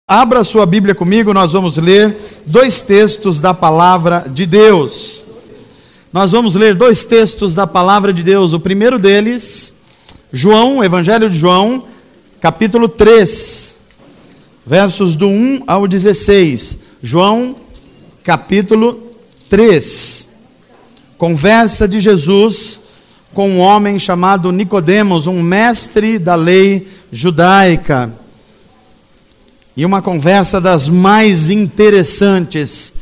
Abra sua Bíblia comigo, nós vamos ler dois textos da Palavra de Deus. Nós vamos ler dois textos da Palavra de Deus. O primeiro deles, João, Evangelho de João, capítulo 3, versos do 1 ao 16. João, capítulo 3. Conversa de Jesus com um homem chamado Nicodemos, um mestre da lei judaica. E uma conversa das mais interessantes.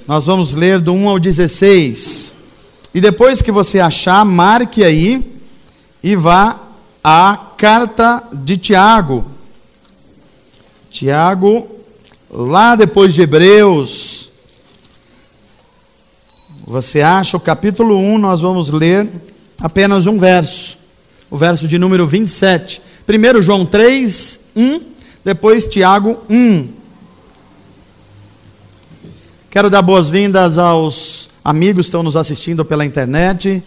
Nós vamos ler do 1 ao 16. E depois que você achar, marque aí e vá à carta de Tiago. Tiago, lá depois de Hebreus. Você acha o capítulo 1, nós vamos ler apenas um verso. O verso de número 27. Primeiro João 3, 1. Depois Tiago 1. Quero dar boas-vindas aos amigos que estão nos assistindo pela internet.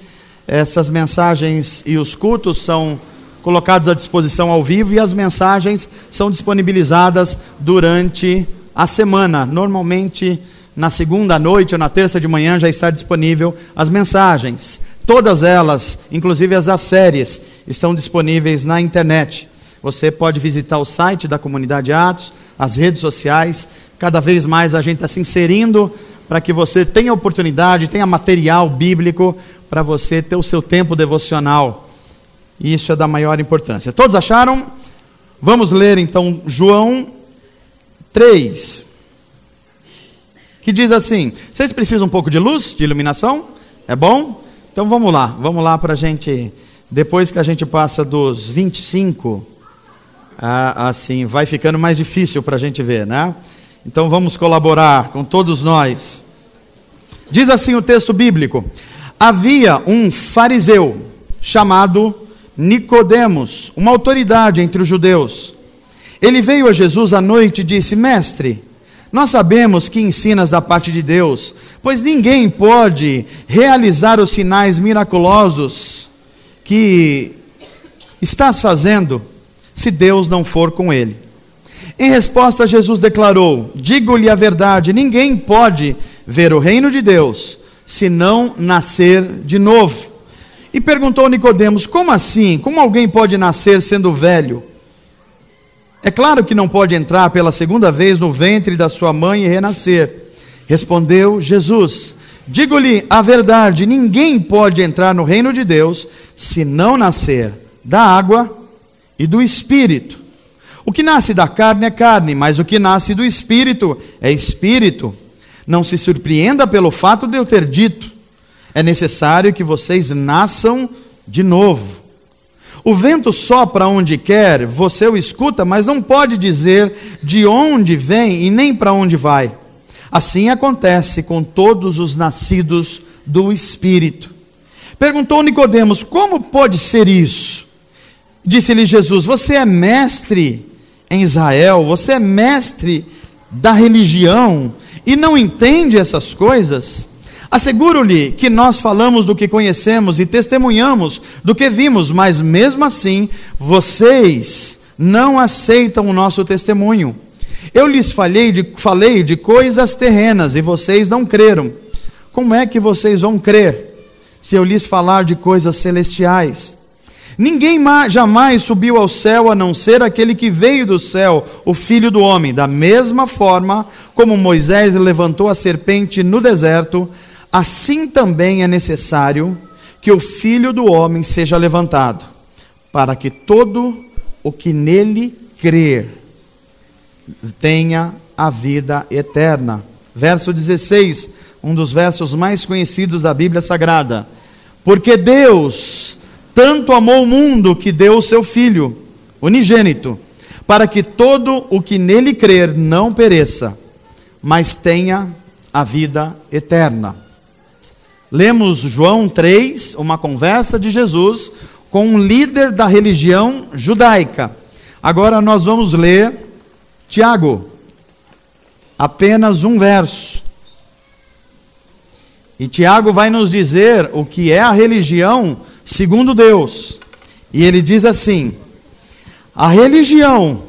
Essas mensagens e os cultos são colocados à disposição ao vivo e as mensagens são disponibilizadas durante a semana. Normalmente na segunda noite ou na terça de manhã já está disponível as mensagens. Todas elas, inclusive as das séries, estão disponíveis na internet. Você pode visitar o site da Comunidade Atos, as redes sociais. Cada vez mais a gente está se inserindo para que você tenha oportunidade, tenha material bíblico para você ter o seu tempo devocional. E isso é da maior importância. Todos acharam? Vamos ler então João 3, que diz assim. Vocês precisam um pouco de luz, de iluminação? É bom? Então vamos lá para a gente, depois que a gente passa dos 25... assim, vai ficando mais difícil para a gente ver, né? Então vamos colaborar com todos nós. Diz assim o texto bíblico: havia um fariseu chamado Nicodemos, uma autoridade entre os judeus. Ele veio a Jesus à noite e disse: Mestre, nós sabemos que ensinas da parte de Deus, pois ninguém pode realizar os sinais miraculosos que estás fazendo se Deus não for com ele. Em resposta, Jesus declarou: digo-lhe a verdade, ninguém pode ver o reino de Deus se não nascer de novo. E perguntou Nicodemos: como assim? Como alguém pode nascer sendo velho? É claro que não pode entrar pela segunda vez no ventre da sua mãe e renascer. Respondeu Jesus: digo-lhe a verdade, ninguém pode entrar no reino de Deus se não nascer da água e do Espírito. O que nasce da carne é carne, mas o que nasce do Espírito é Espírito. Não se surpreenda pelo fato de eu ter dito: é necessário que vocês nasçam de novo. O vento sopra onde quer, você o escuta, mas não pode dizer de onde vem e nem para onde vai. Assim acontece com todos os nascidos do Espírito. Perguntou Nicodemos: como pode ser isso? Disse-lhe Jesus: você é mestre em Israel, você é mestre da religião e não entende essas coisas? Asseguro-lhe que nós falamos do que conhecemos e testemunhamos do que vimos, mas mesmo assim vocês não aceitam o nosso testemunho. Eu lhes falei de coisas terrenas e vocês não creram. Como é que vocês vão crer se eu lhes falar de coisas celestiais? Ninguém jamais subiu ao céu a não ser aquele que veio do céu, o Filho do Homem. Da mesma forma como Moisés levantou a serpente no deserto, assim também é necessário que o Filho do Homem seja levantado, para que todo o que nele crer tenha a vida eterna. Verso 16, um dos versos mais conhecidos da Bíblia Sagrada. Porque Deus tanto amou o mundo que deu o seu Filho unigênito, para que todo o que nele crer não pereça, mas tenha a vida eterna. Lemos João 3, uma conversa de Jesus com um líder da religião judaica. Agora nós vamos ler Tiago, apenas um verso. E Tiago vai nos dizer o que é a religião segundo Deus. E ele diz assim: a religião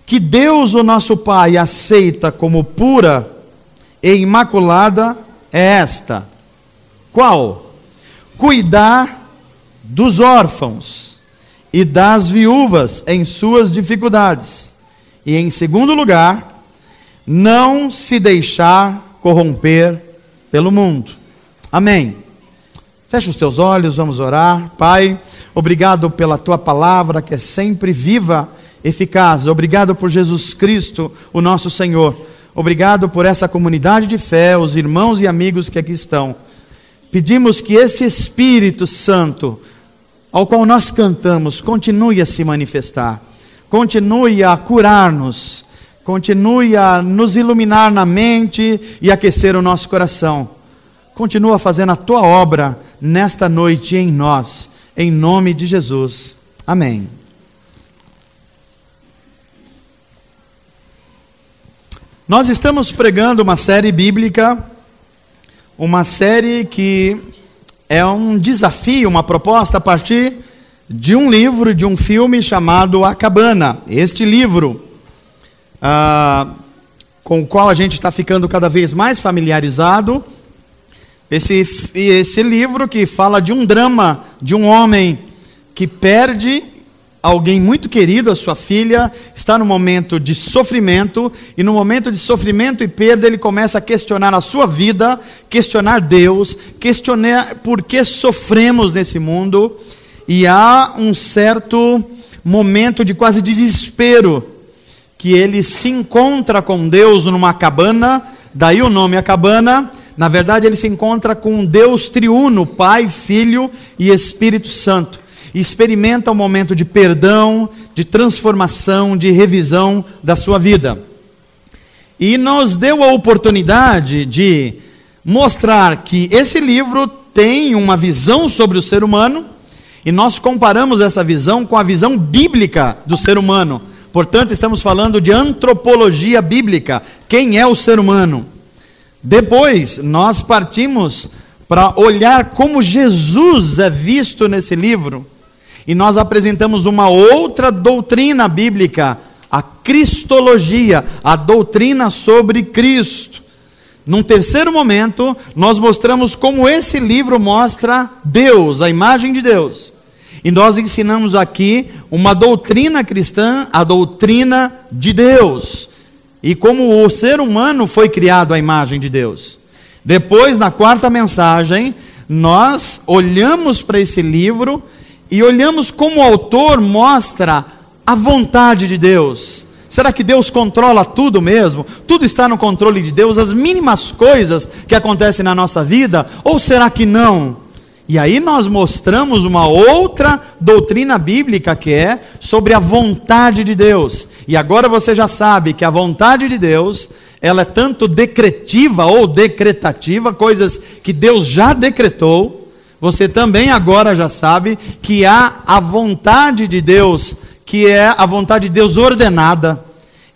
que Deus, o nosso Pai, aceita como pura e imaculada é esta. Qual? Cuidar dos órfãos e das viúvas em suas dificuldades. E em segundo lugar, não se deixar corromper pelo mundo. Amém. Fecha os teus olhos, vamos orar. Pai, obrigado pela tua palavra que é sempre viva, eficaz. Obrigado por Jesus Cristo, o nosso Senhor. Obrigado por essa comunidade de fé, os irmãos e amigos que aqui estão. Pedimos que esse Espírito Santo, ao qual nós cantamos, continue a se manifestar, continue a curar-nos, continue a nos iluminar na mente e aquecer o nosso coração. Continua fazendo a tua obra nesta noite em nós, em nome de Jesus. Amém. Nós estamos pregando uma série bíblica, uma série que é um desafio, uma proposta a partir de um livro, de um filme chamado A Cabana. Este livro, com o qual a gente está ficando cada vez mais familiarizado, esse livro que fala de um drama, de um homem que perde alguém muito querido, a sua filha, está no momento de sofrimento, e no momento de sofrimento e perda ele começa a questionar a sua vida, questionar Deus, questionar por que sofremos nesse mundo, e há um certo momento de quase desespero, que ele se encontra com Deus numa cabana, daí o nome A Cabana. Na verdade ele se encontra com Deus triuno, Pai, Filho e Espírito Santo. E experimenta um momento de perdão, de transformação, de revisão da sua vida. E nos deu a oportunidade de mostrar que esse livro tem uma visão sobre o ser humano, e nós comparamos essa visão com a visão bíblica do ser humano. Portanto, estamos falando de antropologia bíblica. Quem é o ser humano? Depois, nós partimos para olhar como Jesus é visto nesse livro. E nós apresentamos uma outra doutrina bíblica, a cristologia, a doutrina sobre Cristo. Num terceiro momento, nós mostramos como esse livro mostra Deus, a imagem de Deus. E nós ensinamos aqui uma doutrina cristã, a doutrina de Deus. E como o ser humano foi criado à imagem de Deus. Depois, na quarta mensagem, nós olhamos para esse livro e olhamos como o autor mostra a vontade de Deus. Será que Deus controla tudo mesmo? Tudo está no controle de Deus, as mínimas coisas que acontecem na nossa vida? Ou será que não? E aí nós mostramos uma outra doutrina bíblica que é sobre a vontade de Deus. E agora você já sabe que a vontade de Deus, ela é tanto decretiva ou decretativa, coisas que Deus já decretou. Você também agora já sabe que há a vontade de Deus, que é a vontade de Deus ordenada.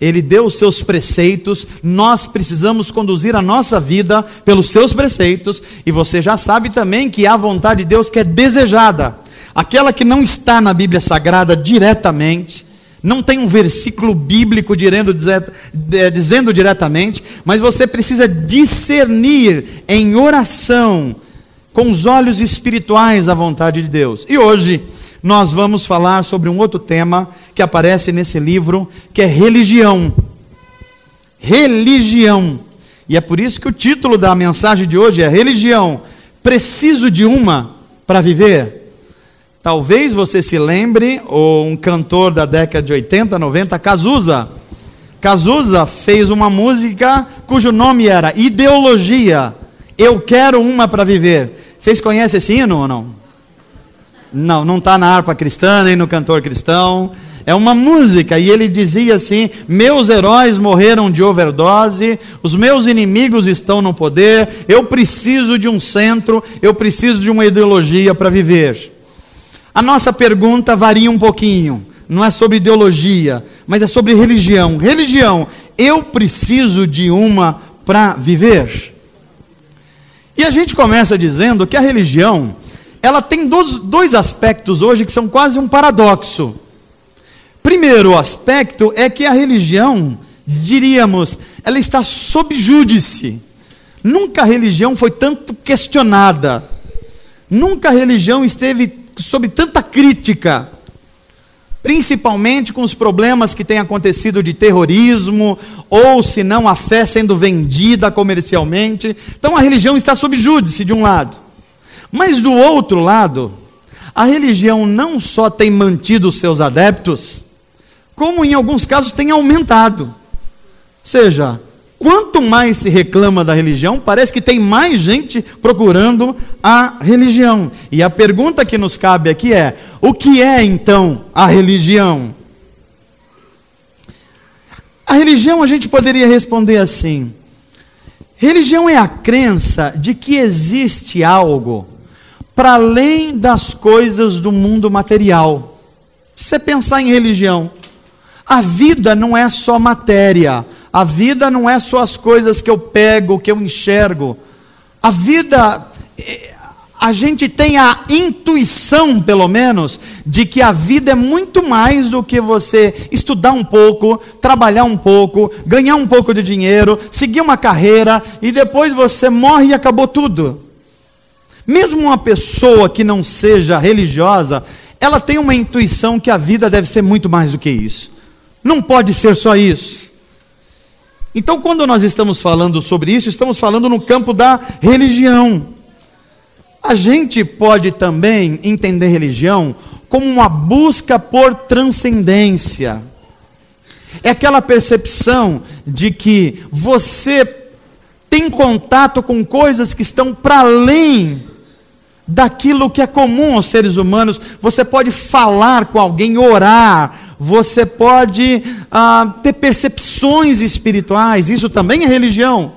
Ele deu os seus preceitos, nós precisamos conduzir a nossa vida pelos seus preceitos, e você já sabe também que há a vontade de Deus que é desejada, aquela que não está na Bíblia Sagrada diretamente, não tem um versículo bíblico dizendo diretamente, mas você precisa discernir em oração, com os olhos espirituais à vontade de Deus. E hoje nós vamos falar sobre um outro tema que aparece nesse livro, que é religião. Religião. E é por isso que o título da mensagem de hoje é Religião. Preciso de uma para viver? Talvez você se lembre, ou um cantor da década de 80, 90, Cazuza. Cazuza fez uma música cujo nome era Ideologia. Eu quero uma para viver. Vocês conhecem esse hino ou não? Não está na harpa cristã, nem no cantor cristão. É uma música, e ele dizia assim: meus heróis morreram de overdose, os meus inimigos estão no poder, eu preciso de um centro, eu preciso de uma ideologia para viver. A nossa pergunta varia um pouquinho, não é sobre ideologia, mas é sobre religião. Religião, eu preciso de uma para viver? E a gente começa dizendo que a religião, ela tem dois aspectos hoje que são quase um paradoxo. Primeiro aspecto é que a religião, diríamos, ela está sob júdice. Nunca a religião foi tanto questionada. Nunca a religião esteve sob tanta crítica. Principalmente com os problemas que têm acontecido de terrorismo, ou se não a fé sendo vendida comercialmente. Então a religião está sob júdice de um lado. Mas do outro lado, a religião não só tem mantido os seus adeptos, como em alguns casos tem aumentado. Ou seja, quanto mais se reclama da religião, parece que tem mais gente procurando a religião. E a pergunta que nos cabe aqui é: o que é então a religião? A religião, a gente poderia responder assim: religião é a crença de que existe algo para além das coisas do mundo material. Se você pensar em religião, a vida não é só matéria, a vida não é só as coisas que eu pego, que eu enxergo. A vida, a gente tem a intuição, pelo menos, de que a vida é muito mais do que você estudar um pouco, trabalhar um pouco, ganhar um pouco de dinheiro, seguir uma carreira e depois você morre e acabou tudo. Mesmo uma pessoa que não seja religiosa, ela tem uma intuição que a vida deve ser muito mais do que isso. Não pode ser só isso. Então, quando nós estamos falando sobre isso, estamos falando no campo da religião. A gente pode também entender religião como uma busca por transcendência. É aquela percepção de que você tem contato com coisas que estão para além daquilo que é comum aos seres humanos. Você pode falar com alguém, orar, você pode ter percepções espirituais, isso também é religião.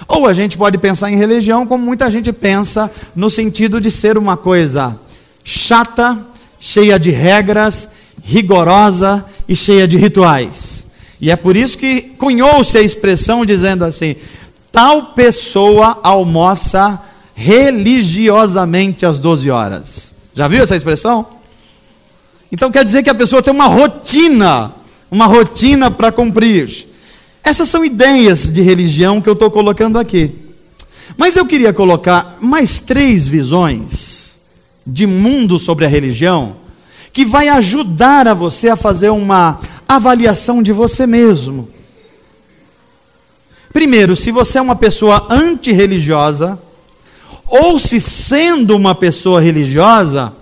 Ou a gente pode pensar em religião como muita gente pensa, no sentido de ser uma coisa chata, cheia de regras, rigorosa e cheia de rituais. E é por isso que cunhou-se a expressão dizendo assim: tal pessoa almoça religiosamente às 12 horas. Já viu essa expressão? Então quer dizer que a pessoa tem uma rotina para cumprir. Essas são ideias de religião que eu estou colocando aqui. Mas eu queria colocar mais 3 visões de mundo sobre a religião, que vai ajudar a você a fazer uma avaliação de você mesmo. Primeiro, se você é uma pessoa antirreligiosa, ou se sendo uma pessoa religiosa,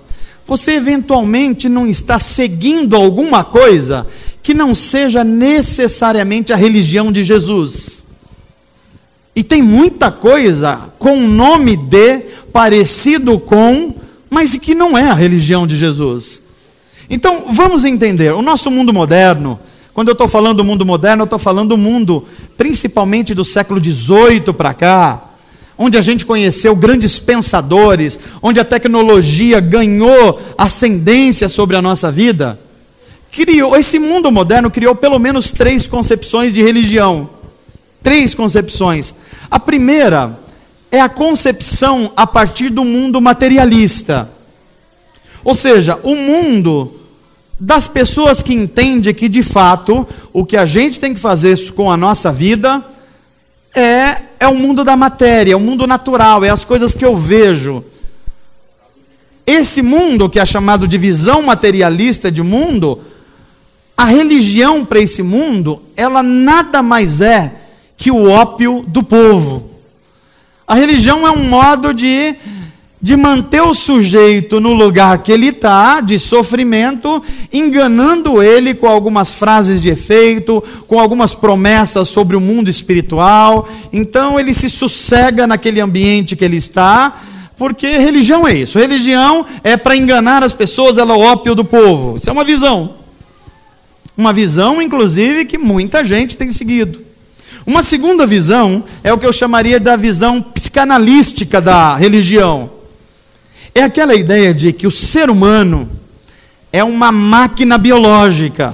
você eventualmente não está seguindo alguma coisa que não seja necessariamente a religião de Jesus. E tem muita coisa com nome de, parecido com, mas que não é a religião de Jesus. Então, vamos entender, o nosso mundo moderno, quando eu estou falando do mundo moderno, eu estou falando do mundo principalmente do século XVIII para cá, onde a gente conheceu grandes pensadores, onde a tecnologia ganhou ascendência sobre a nossa vida. Esse mundo moderno criou pelo menos 3 concepções de religião. 3 concepções. A primeira é a concepção a partir do mundo materialista. Ou seja, o mundo das pessoas que entendem que, de fato, o que a gente tem que fazer com a nossa vida é o mundo da matéria, é o mundo natural, é as coisas que eu vejo. Esse mundo que é chamado de visão materialista de mundo, a religião para esse mundo, ela nada mais é que o ópio do povo. A religião é um modo de manter o sujeito no lugar que ele está, de sofrimento, enganando ele com algumas frases de efeito, com algumas promessas sobre o mundo espiritual. Então ele se sossega naquele ambiente que ele está, porque religião é isso. Religião é para enganar as pessoas, ela é o ópio do povo. Isso é uma visão. Uma visão, inclusive, que muita gente tem seguido. Uma segunda visão é o que eu chamaria da visão psicanalística da religião. É aquela ideia de que o ser humano é uma máquina biológica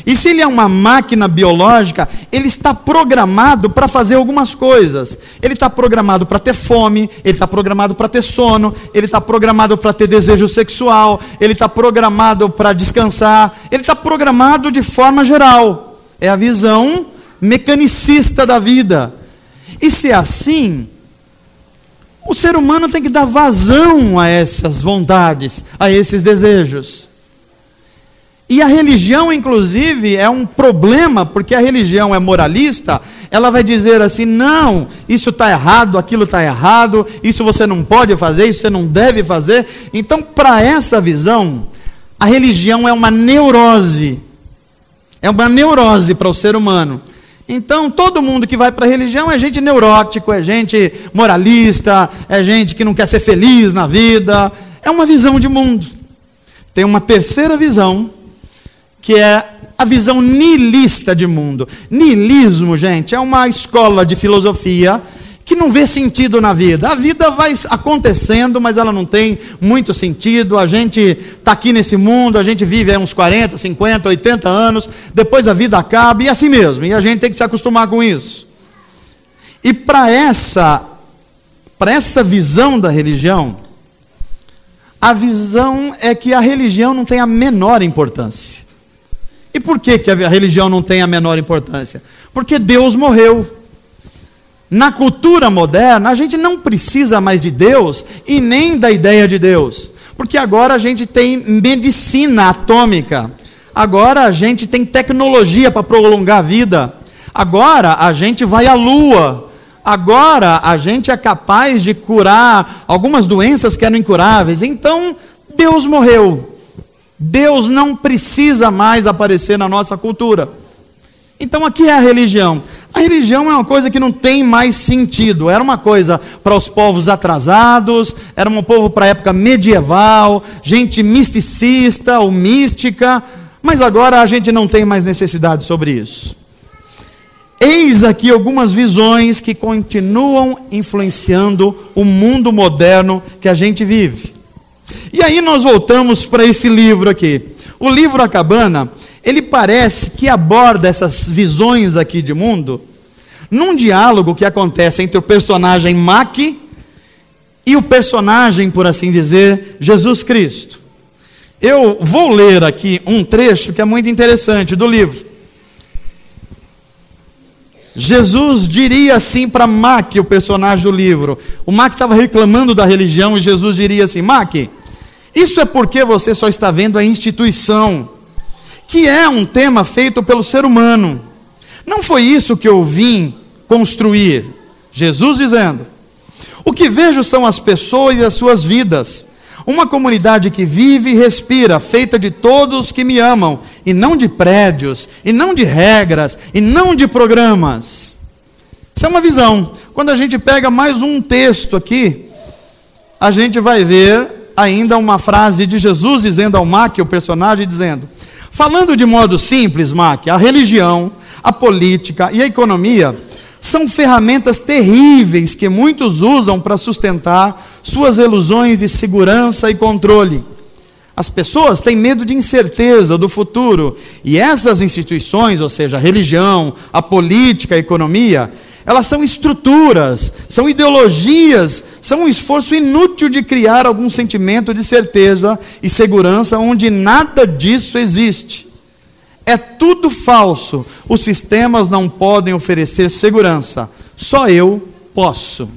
E se ele é uma máquina biológica, ele está programado para fazer algumas coisas. Ele está programado para ter fome, ele está programado para ter sono, ele está programado para ter desejo sexual, ele está programado para descansar, ele está programado de forma geral. É a visão mecanicista da vida. E se é assim, o ser humano tem que dar vazão a essas vontades, a esses desejos. E a religião, inclusive, é um problema, porque a religião é moralista. Ela vai dizer assim: não, isso está errado, aquilo está errado, isso você não pode fazer, isso você não deve fazer. Então, para essa visão, a religião é uma neurose. É uma neurose para o ser humano. Então, todo mundo que vai para a religião é gente neurótico, é gente moralista, é gente que não quer ser feliz na vida. É uma visão de mundo. Tem uma terceira visão, que é a visão nihilista de mundo. Nihilismo, gente, é uma escola de filosofia que não vê sentido na vida. A vida vai acontecendo, mas ela não tem muito sentido. A gente está aqui nesse mundo, a gente vive aí uns 40, 50, 80 anos, depois a vida acaba, e assim mesmo. E a gente tem que se acostumar com isso. E para essa visão da religião, a visão é que a religião não tem a menor importância. E por que a religião não tem a menor importância? Porque Deus morreu. Na cultura moderna, a gente não precisa mais de Deus e nem da ideia de Deus. Porque agora a gente tem medicina atômica. Agora a gente tem tecnologia para prolongar a vida. Agora a gente vai à lua. Agora a gente é capaz de curar algumas doenças que eram incuráveis. Então, Deus morreu. Deus não precisa mais aparecer na nossa cultura. Então, aqui é a religião. A religião é uma coisa que não tem mais sentido. Era uma coisa para os povos atrasados, era um povo para a época medieval, gente misticista ou mística, mas agora a gente não tem mais necessidade sobre isso. Eis aqui algumas visões que continuam influenciando o mundo moderno que a gente vive. E aí nós voltamos para esse livro aqui. O livro A Cabana, ele parece que aborda essas visões aqui de mundo num diálogo que acontece entre o personagem Mac e o personagem, por assim dizer, Jesus Cristo. Eu vou ler aqui um trecho que é muito interessante do livro. Jesus diria assim para Mac, o personagem do livro. O Mac estava reclamando da religião e Jesus diria assim: Mac, isso é porque você só está vendo a instituição, que é um tema feito pelo ser humano. Não foi isso que eu vim construir. Jesus dizendo: o que vejo são as pessoas e as suas vidas. Uma comunidade que vive e respira, feita de todos que me amam, e não de prédios, e não de regras, e não de programas. Isso é uma visão. Quando a gente pega mais um texto aqui, a gente vai ver ainda uma frase de Jesus dizendo ao Mac, o personagem, dizendo: falando de modo simples, Mac, a religião, a política e a economia são ferramentas terríveis que muitos usam para sustentar suas ilusões de segurança e controle. As pessoas têm medo de incerteza do futuro, e essas instituições, ou seja, a religião, a política, a economia, elas são estruturas, são ideologias, são um esforço inútil de criar algum sentimento de certeza e segurança onde nada disso existe. É tudo falso. Os sistemas não podem oferecer segurança. Só eu posso.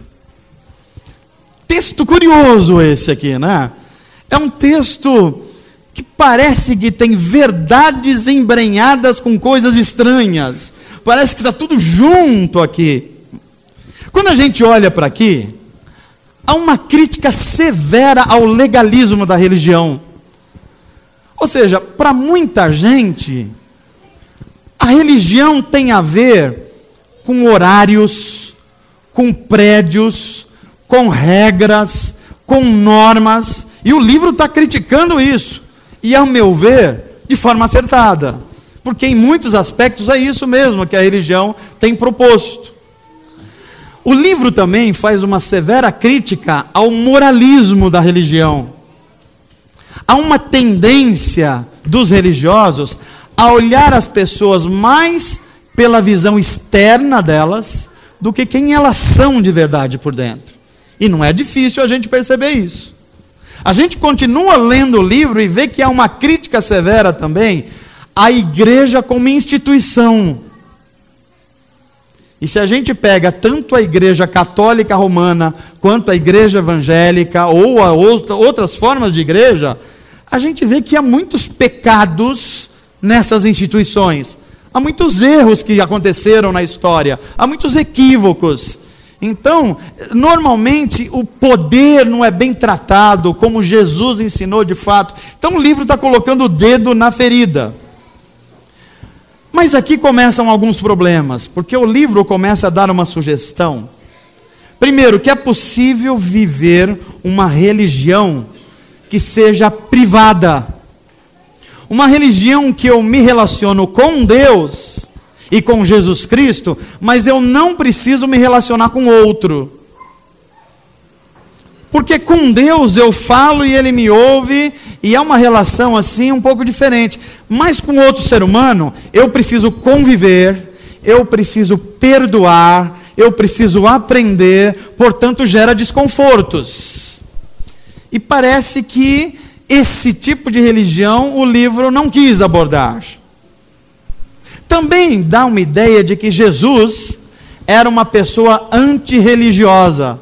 Texto curioso esse aqui, né? É um texto que parece que tem verdades embrenhadas com coisas estranhas. Parece que está tudo junto aqui. Quando a gente olha para aqui, há uma crítica severa ao legalismo da religião. Ou seja, para muita gente, a religião tem a ver com horários, com prédios, com regras, com normas, e o livro está criticando isso, e ao meu ver, de forma acertada, porque em muitos aspectos é isso mesmo que a religião tem proposto. O livro também faz uma severa crítica ao moralismo da religião. Há uma tendência dos religiosos a olhar as pessoas mais pela visão externa delas do que quem elas são de verdade por dentro. E não é difícil a gente perceber isso. A gente continua lendo o livro e vê que há uma crítica severa também à igreja como instituição. E se a gente pega tanto a igreja católica romana, quanto a igreja evangélica, ou outras formas de igreja, a gente vê que há muitos pecados nessas instituições. Há muitos erros que aconteceram na história, há muitos equívocos. Então, normalmente, o poder não é bem tratado, como Jesus ensinou de fato. Então o livro está colocando o dedo na ferida. Mas aqui começam alguns problemas, porque o livro começa a dar uma sugestão. Primeiro, que é possível viver uma religião que seja privada. Uma religião que eu me relaciono com Deus e com Jesus Cristo, mas eu não preciso me relacionar com outro. Porque com Deus eu falo e Ele me ouve, e é uma relação assim um pouco diferente. Mas com outro ser humano, eu preciso conviver, eu preciso perdoar, eu preciso aprender, portanto gera desconfortos. E parece que esse tipo de religião o livro não quis abordar. Também dá uma ideia de que Jesus era uma pessoa antirreligiosa,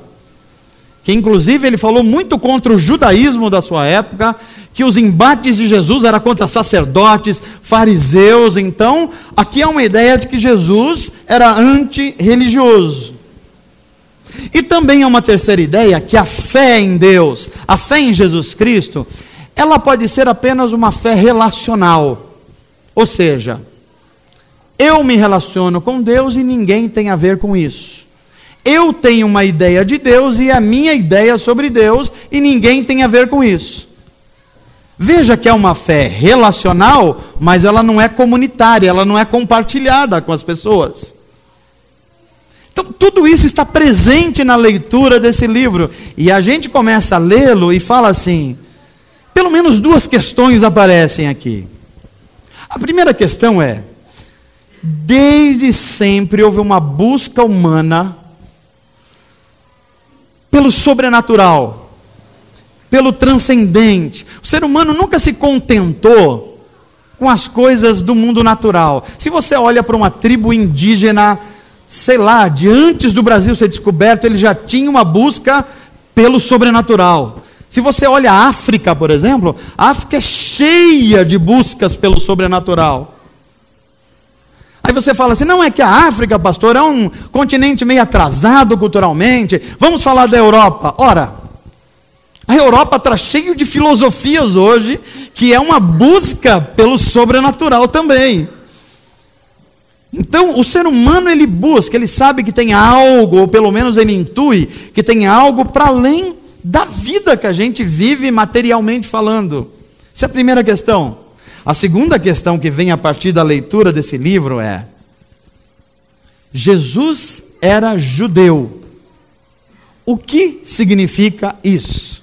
que inclusive ele falou muito contra o judaísmo da sua época, que os embates de Jesus eram contra sacerdotes, fariseus. Então, aqui há uma ideia de que Jesus era antirreligioso. E também há uma terceira ideia, que a fé em Deus, a fé em Jesus Cristo, ela pode ser apenas uma fé relacional. Ou seja, eu me relaciono com Deus e ninguém tem a ver com isso. Eu tenho uma ideia de Deus e a minha ideia sobre Deus e ninguém tem a ver com isso. Veja que é uma fé relacional, mas ela não é comunitária, ela não é compartilhada com as pessoas. Então, tudo isso está presente na leitura desse livro. E a gente começa a lê-lo e fala assim, pelo menos duas questões aparecem aqui. A primeira questão é, desde sempre houve uma busca humana pelo sobrenatural, pelo transcendente. O ser humano nunca se contentou com as coisas do mundo natural. Se você olha para uma tribo indígena, sei lá, de antes do Brasil ser descoberto, ele já tinha uma busca pelo sobrenatural. Se você olha a África, por exemplo, a África é cheia de buscas pelo sobrenatural. Aí você fala assim, não é que a África, pastor, é um continente meio atrasado culturalmente, vamos falar da Europa. Ora, a Europa está cheio de filosofias hoje, que é uma busca pelo sobrenatural também. Então, o ser humano, ele busca, ele sabe que tem algo, ou pelo menos ele intui, que tem algo para além da vida que a gente vive materialmente falando. Essa é a primeira questão. A segunda questão que vem a partir da leitura desse livro é: Jesus era judeu. O que significa isso?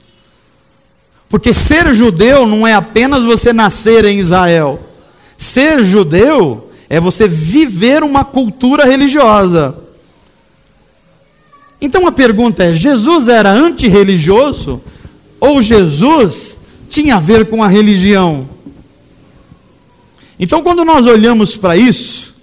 Porque ser judeu não é apenas você nascer em Israel. Ser judeu é você viver uma cultura religiosa. Então a pergunta é: Jesus era antirreligioso? Ou Jesus tinha a ver com a religião? Então, quando nós olhamos para isso,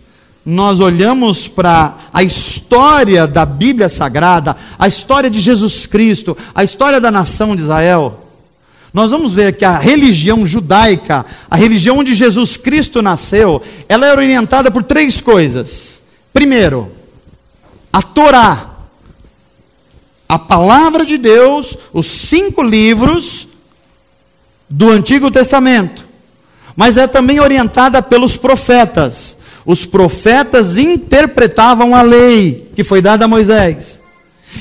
nós olhamos para a história da Bíblia Sagrada, a história de Jesus Cristo, a história da nação de Israel, nós vamos ver que a religião judaica, a religião onde Jesus Cristo nasceu, ela é orientada por três coisas. Primeiro, a Torá, a palavra de Deus, os 5 livros do Antigo Testamento. Mas é também orientada pelos profetas. Os profetas interpretavam a lei que foi dada a Moisés.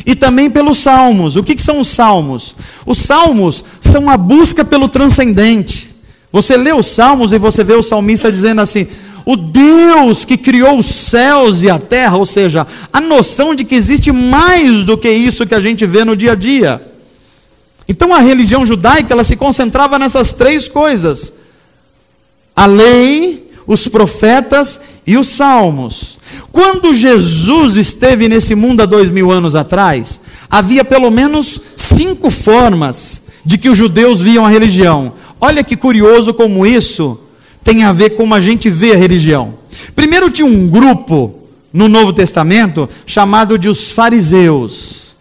E também pelos salmos. O que são os salmos? Os salmos são a busca pelo transcendente. Você lê os salmos e você vê o salmista dizendo assim: o Deus que criou os céus e a terra, ou seja, a noção de que existe mais do que isso que a gente vê no dia a dia. Então a religião judaica, ela se concentrava nessas três coisas: a lei, os profetas e os salmos. Quando Jesus esteve nesse mundo há 2000 anos atrás, havia pelo menos 5 formas de que os judeus viam a religião. Olha que curioso como isso tem a ver com como a gente vê a religião. Primeiro tinha um grupo no Novo Testamento chamado de os fariseus.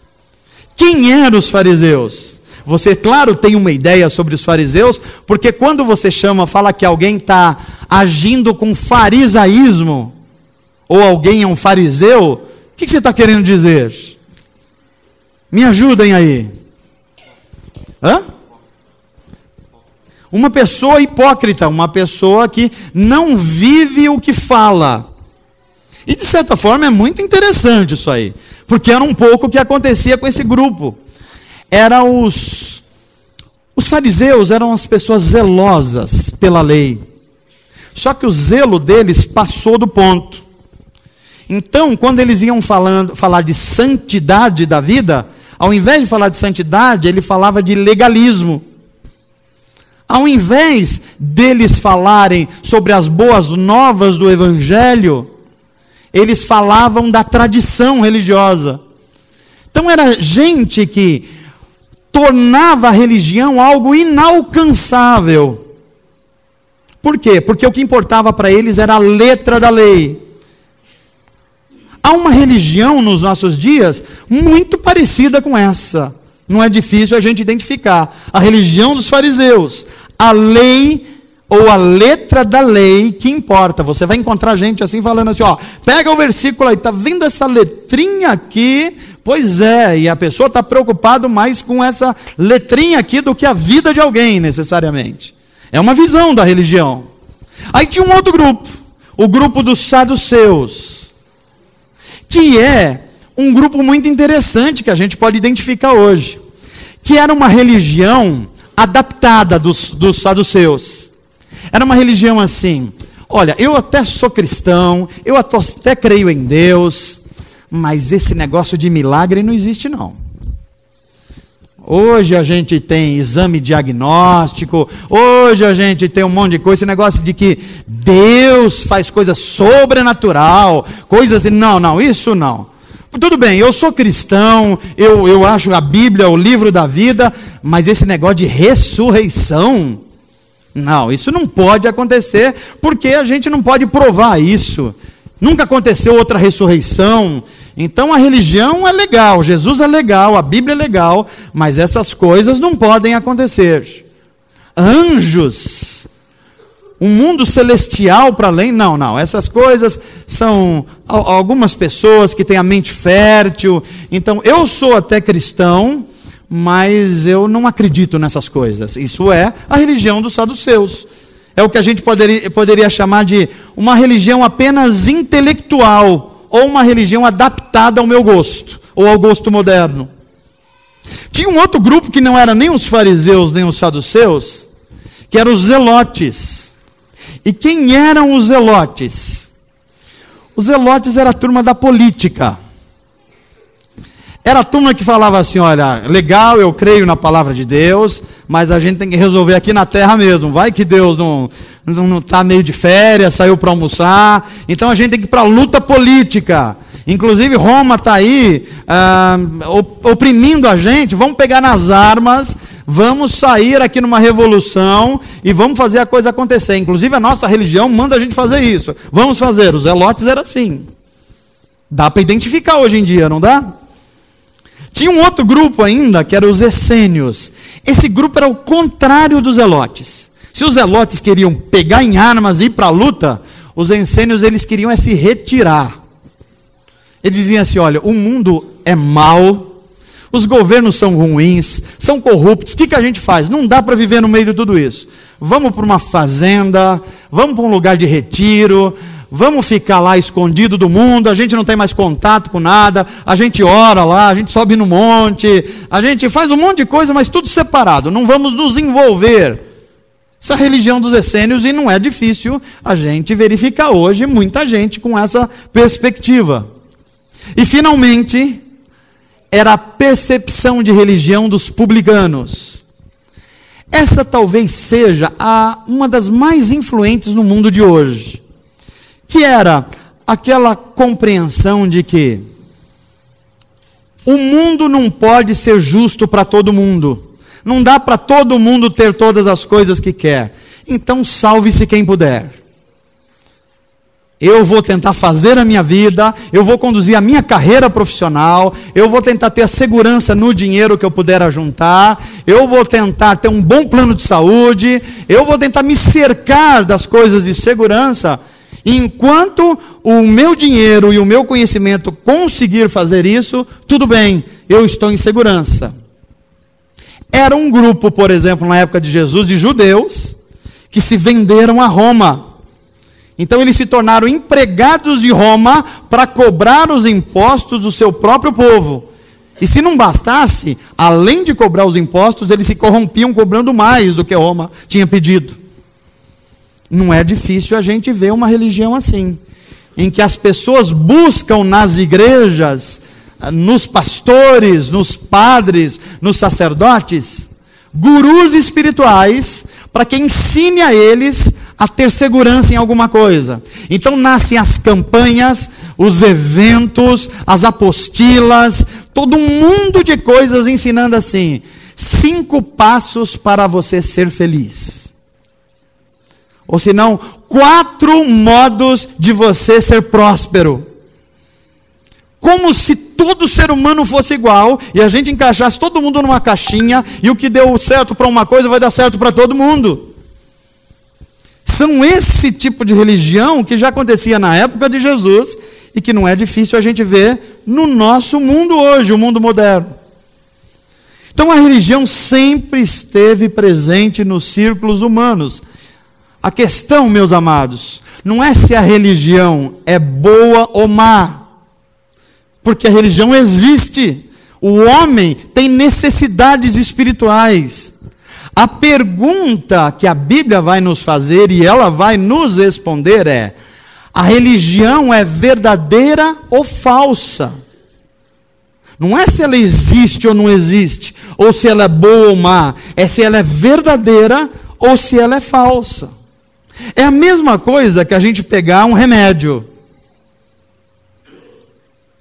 Quem eram os fariseus? Você, claro, tem uma ideia sobre os fariseus, porque quando você fala que alguém está agindo com farisaísmo, ou alguém é um fariseu, o que você está querendo dizer? Me ajudem aí. Hã? Uma pessoa hipócrita, uma pessoa que não vive o que fala. E de certa forma é muito interessante isso aí, porque era um pouco o que acontecia com esse grupo. Os fariseus eram as pessoas zelosas pela lei, só que o zelo deles passou do ponto. Então, quando eles iam falar de santidade da vida, ao invés de falar de santidade, ele falava de legalismo. Ao invés deles falarem sobre as boas novas do Evangelho, eles falavam da tradição religiosa. Então era gente que tornava a religião algo inalcançável. Por quê? Porque o que importava para eles era a letra da lei. Há uma religião nos nossos dias muito parecida com essa. Não é difícil a gente identificar. A religião dos fariseus. A lei ou a letra da lei que importa. Você vai encontrar gente assim falando assim, ó, pega o versículo aí, tá vendo essa letrinha aqui? Pois é, e a pessoa está preocupada mais com essa letrinha aqui do que a vida de alguém, necessariamente. É uma visão da religião. Aí tinha um outro grupo, o grupo dos saduceus, que é um grupo muito interessante que a gente pode identificar hoje, que era uma religião adaptada dos saduceus. Era uma religião assim, olha, eu até sou cristão, eu até creio em Deus, mas esse negócio de milagre não existe não. Hoje a gente tem exame diagnóstico, hoje a gente tem um monte de coisa, esse negócio de que Deus faz coisa sobrenatural, coisas assim, não, isso não. Tudo bem, eu sou cristão, eu acho a Bíblia o livro da vida, mas esse negócio de ressurreição, não, isso não pode acontecer, porque a gente não pode provar isso. Nunca aconteceu outra ressurreição. Então a religião é legal, Jesus é legal, a Bíblia é legal, mas essas coisas não podem acontecer. Anjos, um mundo celestial para além, não, essas coisas são algumas pessoas que têm a mente fértil. Então eu sou até cristão, mas eu não acredito nessas coisas. Isso é a religião dos saduceus. É o que a gente poderia chamar de uma religião apenas intelectual, ou uma religião adaptada ao meu gosto, ou ao gosto moderno. Tinha um outro grupo que não era nem os fariseus, nem os saduceus, que eram os zelotes. E quem eram os zelotes? Os zelotes era a turma da política. Era a turma que falava assim, olha, legal, eu creio na palavra de Deus, mas a gente tem que resolver aqui na terra mesmo. Vai que Deus não está meio de férias, saiu para almoçar. Então a gente tem que ir para a luta política. Inclusive Roma está aí oprimindo a gente. Vamos pegar nas armas, vamos sair aqui numa revolução e vamos fazer a coisa acontecer. Inclusive a nossa religião manda a gente fazer isso. Vamos fazer. Os zelotes eram assim. Dá para identificar hoje em dia, não dá? Tinha um outro grupo ainda, que era os essênios. Esse grupo era o contrário dos zelotes. Se os zelotes queriam pegar em armas e ir para a luta, os essênios eles queriam se retirar. Eles diziam assim, olha, o mundo é mau, os governos são ruins, são corruptos, o que a gente faz? Não dá para viver no meio de tudo isso. Vamos para uma fazenda, vamos para um lugar de retiro, vamos ficar lá escondido do mundo, a gente não tem mais contato com nada, a gente ora lá, a gente sobe no monte, a gente faz um monte de coisa, mas tudo separado, não vamos nos envolver. Essa religião dos essênios, e não é difícil a gente verificar hoje muita gente com essa perspectiva. E finalmente, era a percepção de religião dos publicanos. Essa talvez seja uma das mais influentes no mundo de hoje, que era aquela compreensão de que o mundo não pode ser justo para todo mundo. Não dá para todo mundo ter todas as coisas que quer. Então salve-se quem puder. Eu vou tentar fazer a minha vida, eu vou conduzir a minha carreira profissional, eu vou tentar ter a segurança no dinheiro que eu puder ajuntar, eu vou tentar ter um bom plano de saúde, eu vou tentar me cercar das coisas de segurança, enquanto o meu dinheiro e o meu conhecimento conseguir fazer isso, tudo bem, eu estou em segurança. Era um grupo, por exemplo, na época de Jesus, de judeus, que se venderam a Roma. Então eles se tornaram empregados de Roma para cobrar os impostos do seu próprio povo. E se não bastasse, além de cobrar os impostos, eles se corrompiam cobrando mais do que Roma tinha pedido. Não é difícil a gente ver uma religião assim, em que as pessoas buscam nas igrejas, nos pastores, nos padres, nos sacerdotes, gurus espirituais, para que ensine a eles a ter segurança em alguma coisa. Então nascem as campanhas, os eventos, as apostilas, todo um mundo de coisas ensinando assim: 5 passos para você ser feliz. Ou se não, 4 modos de você ser próspero. Como se todo ser humano fosse igual, e a gente encaixasse todo mundo numa caixinha, e o que deu certo para uma coisa vai dar certo para todo mundo. São esse tipo de religião que já acontecia na época de Jesus, e que não é difícil a gente ver no nosso mundo hoje, o mundo moderno. Então a religião sempre esteve presente nos círculos humanos. A questão, meus amados, não é se a religião é boa ou má, porque a religião existe. O homem tem necessidades espirituais. A pergunta que a Bíblia vai nos fazer e ela vai nos responder é: a religião é verdadeira ou falsa? Não é se ela existe ou não existe, ou se ela é boa ou má, é se ela é verdadeira ou se ela é falsa. É a mesma coisa que a gente pegar um remédio.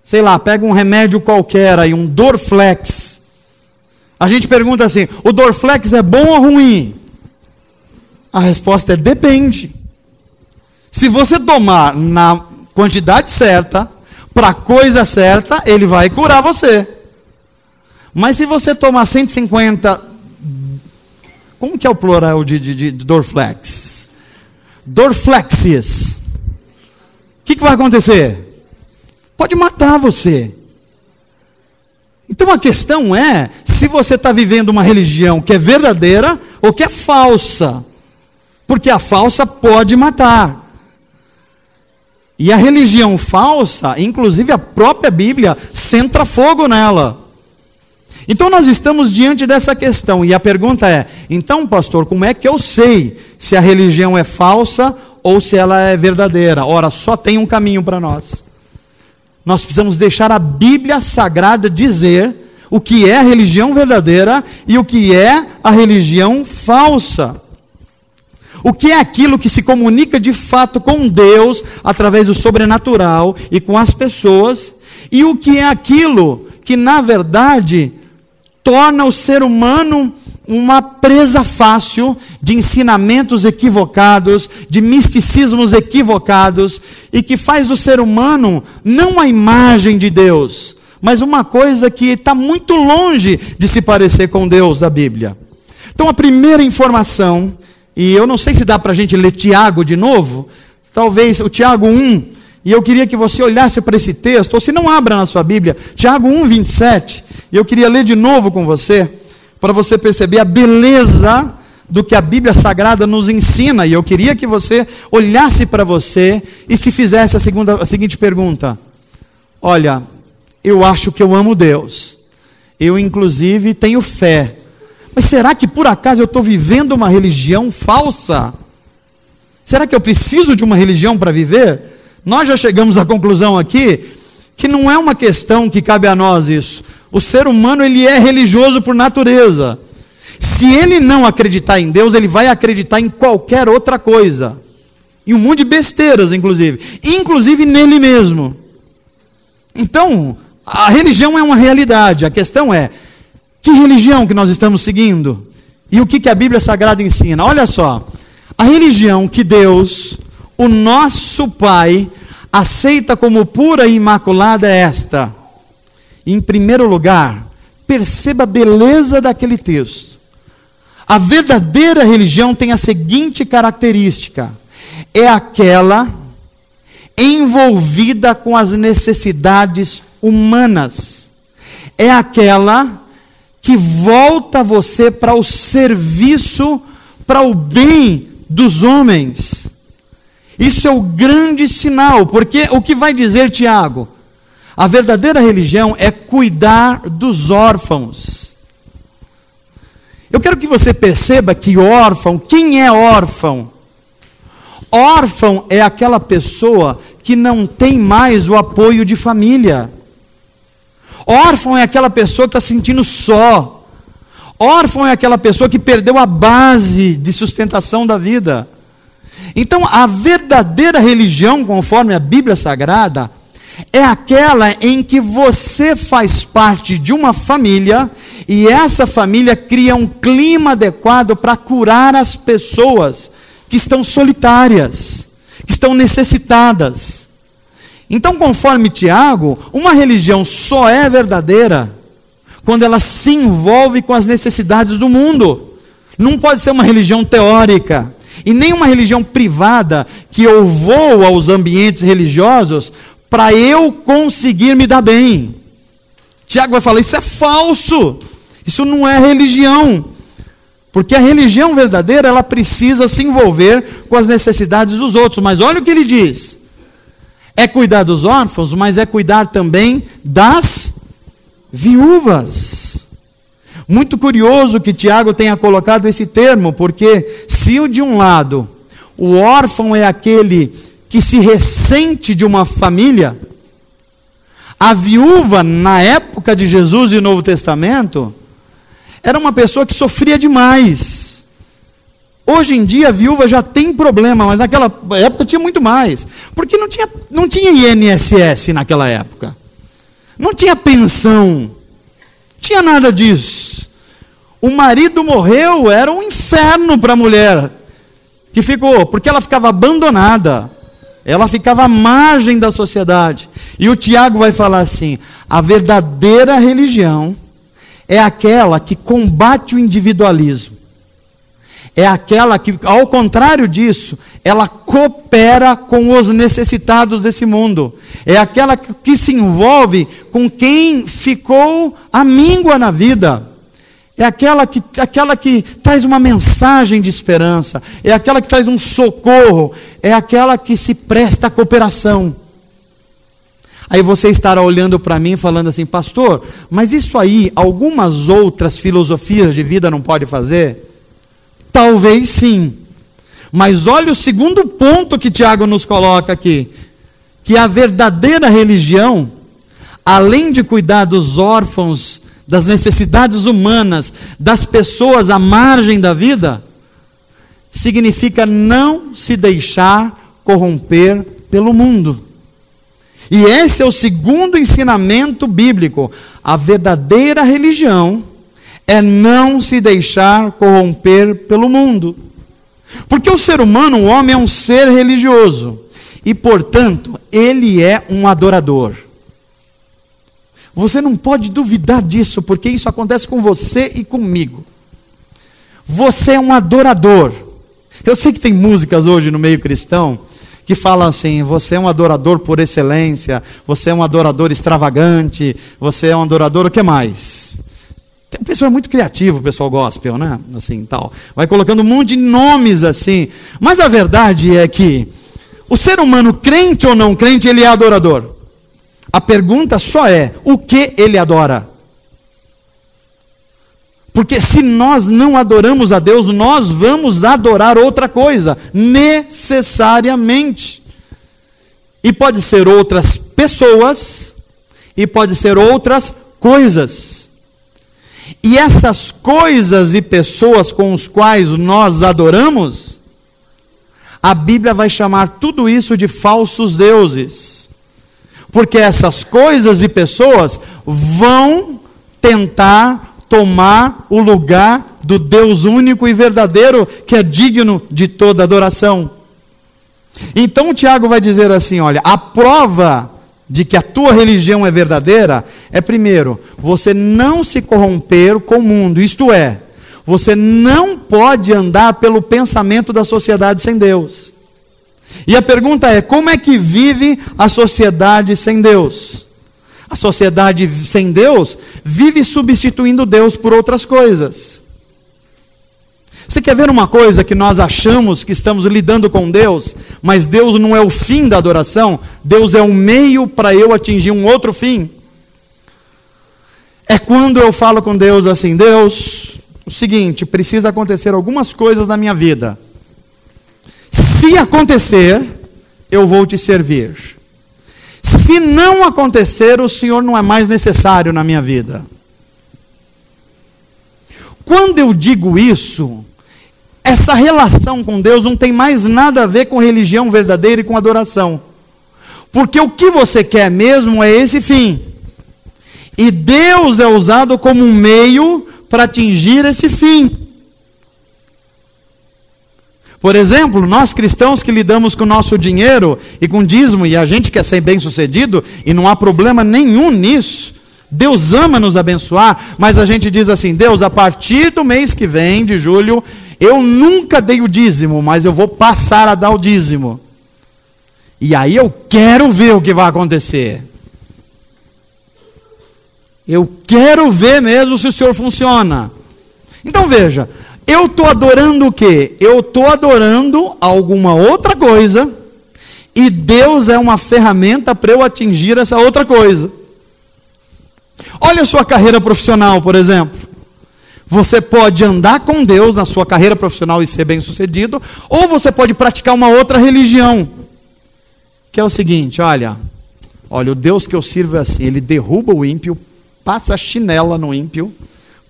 Sei lá, pega um remédio qualquer aí, um Dorflex. A gente pergunta assim: o Dorflex é bom ou ruim? A resposta é depende. Se você tomar na quantidade certa, para a coisa certa, ele vai curar você. Mas se você tomar 150, como que é o plural de Dorflex? Dorflexias. O que vai acontecer? Pode matar você. Então a questão é se você está vivendo uma religião que é verdadeira ou que é falsa. Porque a falsa pode matar. E a religião falsa, inclusive a própria Bíblia, centra fogo nela. Então nós estamos diante dessa questão. E a pergunta é: então, pastor, como é que eu sei se a religião é falsa ou se ela é verdadeira? Ora, só tem um caminho para nós. Nós precisamos deixar a Bíblia Sagrada dizer o que é a religião verdadeira e o que é a religião falsa. O que é aquilo que se comunica de fato com Deus através do sobrenatural e com as pessoas, e o que é aquilo que na verdade torna o ser humano uma presa fácil de ensinamentos equivocados, de misticismos equivocados, e que faz do ser humano não a imagem de Deus, mas uma coisa que está muito longe de se parecer com Deus da Bíblia. Então a primeira informação, e eu não sei se dá para a gente ler Tiago de novo, talvez o Tiago 1, e eu queria que você olhasse para esse texto, ou se não, abra na sua Bíblia, Tiago 1, 27, e eu queria ler de novo com você, para você perceber a beleza do que a Bíblia Sagrada nos ensina. E eu queria que você olhasse para você e se fizesse a seguinte pergunta: olha, eu acho que eu amo Deus, eu inclusive tenho fé, mas será que por acaso eu estou vivendo uma religião falsa? Será que eu preciso de uma religião para viver? Nós já chegamos à conclusão aqui que não é uma questão que cabe a nós isso. O ser humano, ele é religioso por natureza. Se ele não acreditar em Deus, ele vai acreditar em qualquer outra coisa. Em um monte de besteiras, inclusive nele mesmo. Então, a religião é uma realidade. A questão é, que religião que nós estamos seguindo? E o que a Bíblia Sagrada ensina? Olha só, a religião que Deus, o nosso Pai, aceita como pura e imaculada é esta. Em primeiro lugar, perceba a beleza daquele texto. A verdadeira religião tem a seguinte característica: é aquela envolvida com as necessidades humanas. É aquela que volta você para o serviço, para o bem dos homens. Isso é o grande sinal, porque o que vai dizer Tiago? A verdadeira religião é cuidar dos órfãos. Eu quero que você perceba que órfão, quem é órfão? Órfão é aquela pessoa que não tem mais o apoio de família. Órfão é aquela pessoa que está se sentindo só. Órfão é aquela pessoa que perdeu a base de sustentação da vida. Então, a verdadeira religião, conforme a Bíblia Sagrada, é aquela em que você faz parte de uma família e essa família cria um clima adequado para curar as pessoas que estão solitárias, que estão necessitadas. Então, conforme Tiago, uma religião só é verdadeira quando ela se envolve com as necessidades do mundo. Não pode ser uma religião teórica e nem uma religião privada que eu vou aos ambientes religiosos para eu conseguir me dar bem. Tiago vai falar, isso é falso, isso não é religião. Porque a religião verdadeira, ela precisa se envolver com as necessidades dos outros. Mas olha o que ele diz. É cuidar dos órfãos, mas é cuidar também das viúvas. Muito curioso que Tiago tenha colocado esse termo, porque se de um lado o órfão é aquele que se ressente de uma família, a viúva, na época de Jesus e Novo Testamento, era uma pessoa que sofria demais. Hoje em dia a viúva já tem problema, mas naquela época tinha muito mais. Porque não tinha INSS naquela época. Não tinha pensão. Não tinha nada disso. O marido morreu, era um inferno para a mulher. Que ficou, porque ela ficava abandonada. Ela ficava à margem da sociedade. E o Tiago vai falar assim, a verdadeira religião é aquela que combate o individualismo. É aquela que, ao contrário disso, ela coopera com os necessitados desse mundo. É aquela que se envolve com quem ficou amíngua na vida. É aquela que traz uma mensagem de esperança. É aquela que traz um socorro. É aquela que se presta à cooperação. Aí você estará olhando para mim e falando assim, pastor, mas isso aí, algumas outras filosofias de vida não pode fazer? Talvez sim. Mas olha o segundo ponto que Tiago nos coloca aqui. Que a verdadeira religião, além de cuidar dos órfãos, das necessidades humanas, das pessoas à margem da vida, significa não se deixar corromper pelo mundo. E esse é o segundo ensinamento bíblico. A verdadeira religião é não se deixar corromper pelo mundo. Porque o ser humano, o homem, é um ser religioso. E, portanto, ele é um adorador. Você não pode duvidar disso, porque isso acontece com você e comigo. Você é um adorador. Eu sei que tem músicas hoje no meio cristão que falam assim, você é um adorador por excelência, você é um adorador extravagante, você é um adorador, o que mais? Tem um pessoal muito criativo, o pessoal gospel, né? Assim, tal. Vai colocando um monte de nomes assim. Mas a verdade é que o ser humano, crente ou não crente, ele é adorador. A pergunta só é, o que ele adora? Porque se nós não adoramos a Deus, nós vamos adorar outra coisa, necessariamente. E pode ser outras pessoas, e pode ser outras coisas. E essas coisas e pessoas com os quais nós adoramos, a Bíblia vai chamar tudo isso de falsos deuses. Porque essas coisas e pessoas vão tentar tomar o lugar do Deus único e verdadeiro, que é digno de toda adoração. Então Tiago vai dizer assim, olha, a prova de que a tua religião é verdadeira é, primeiro, você não se corromper com o mundo, isto é, você não pode andar pelo pensamento da sociedade sem Deus. E a pergunta é, como é que vive a sociedade sem Deus? A sociedade sem Deus vive substituindo Deus por outras coisas. Você quer ver uma coisa que nós achamos que estamos lidando com Deus, mas Deus não é o fim da adoração, Deus é o meio para eu atingir um outro fim? É quando eu falo com Deus assim, Deus, o seguinte, precisa acontecer algumas coisas na minha vida. Se acontecer, eu vou te servir. Se não acontecer, o Senhor não é mais necessário na minha vida. Quando eu digo isso, essa relação com Deus não tem mais nada a ver com religião verdadeira e com adoração. Porque o que você quer mesmo é esse fim. E Deus é usado como um meio para atingir esse fim. Por exemplo, nós cristãos que lidamos com o nosso dinheiro e com dízimo, e a gente quer ser bem sucedido, e não há problema nenhum nisso, Deus ama nos abençoar, mas a gente diz assim, Deus, a partir do mês que vem, de julho, eu nunca dei o dízimo, mas eu vou passar a dar o dízimo. E aí eu quero ver o que vai acontecer. Eu quero ver mesmo se o Senhor funciona. Então veja, eu estou adorando o quê? Eu estou adorando alguma outra coisa, e Deus é uma ferramenta para eu atingir essa outra coisa. Olha a sua carreira profissional, por exemplo. Você pode andar com Deus na sua carreira profissional e ser bem sucedido, ou você pode praticar uma outra religião, que é o seguinte, olha, o Deus que eu sirvo é assim, ele derruba o ímpio, passa a chinela no ímpio,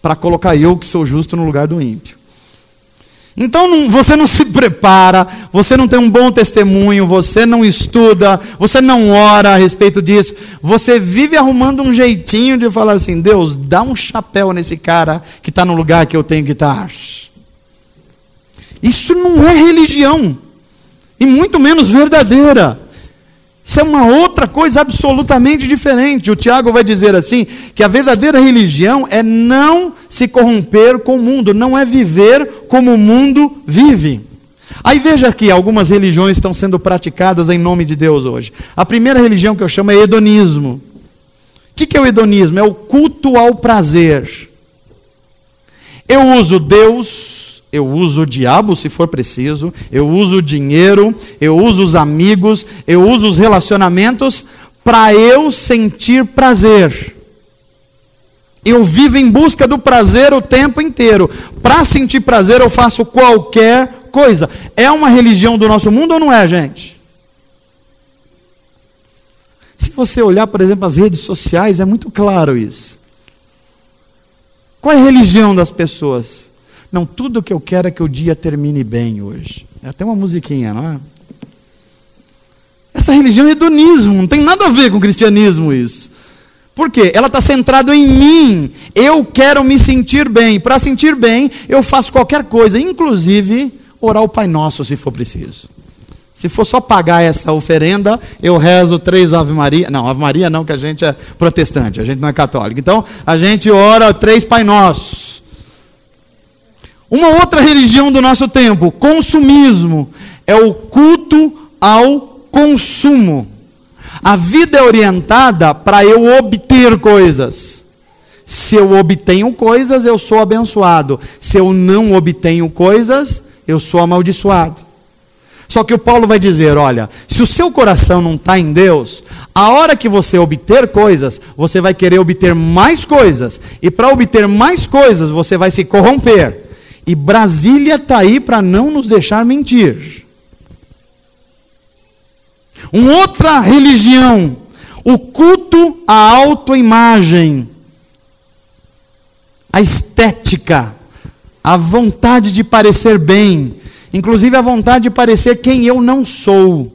para colocar eu que sou justo no lugar do ímpio. Então você não se prepara, você não tem um bom testemunho, você não estuda, você não ora a respeito disso, você vive arrumando um jeitinho de falar assim, Deus, dá um chapéu nesse cara que está no lugar que eu tenho que estar. Isso não é religião, e muito menos verdadeira. Isso é uma outra coisa absolutamente diferente. O Tiago vai dizer assim, que a verdadeira religião é não se corromper com o mundo, não é viver como o mundo vive. Aí veja que algumas religiões estão sendo praticadas em nome de Deus hoje. A primeira religião que eu chamo é hedonismo. O que é o hedonismo? É o culto ao prazer. Eu uso Deus, eu uso o diabo se for preciso, eu uso o dinheiro, eu uso os amigos, eu uso os relacionamentos para eu sentir prazer. Eu vivo em busca do prazer o tempo inteiro. Para sentir prazer eu faço qualquer coisa. É uma religião do nosso mundo ou não é, gente? Se você olhar, por exemplo, as redes sociais, é muito claro isso. Qual é a religião das pessoas? Não, tudo que eu quero é que o dia termine bem hoje. É até uma musiquinha, não é? Essa religião é hedonismo, não tem nada a ver com o cristianismo isso. Por quê? Ela está centrada em mim. Eu quero me sentir bem. Para sentir bem, eu faço qualquer coisa, inclusive orar o Pai Nosso, se for preciso. Se for só pagar essa oferenda, eu rezo 3 Ave Maria. Não, Ave Maria não, que a gente é protestante, a gente não é católico. Então, a gente ora 3 Pai Nossos. Uma outra religião do nosso tempo, consumismo, é o culto ao consumo. A vida é orientada para eu obter coisas. Se eu obtenho coisas, eu sou abençoado. Se eu não obtenho coisas, eu sou amaldiçoado. Só que o Paulo vai dizer, olha, se o seu coração não está em Deus, a hora que você obter coisas, você vai querer obter mais coisas. E para obter mais coisas, você vai se corromper. E Brasília está aí para não nos deixar mentir. Uma outra religião, o culto à autoimagem. a estética, a vontade de parecer bem, inclusive a vontade de parecer quem eu não sou.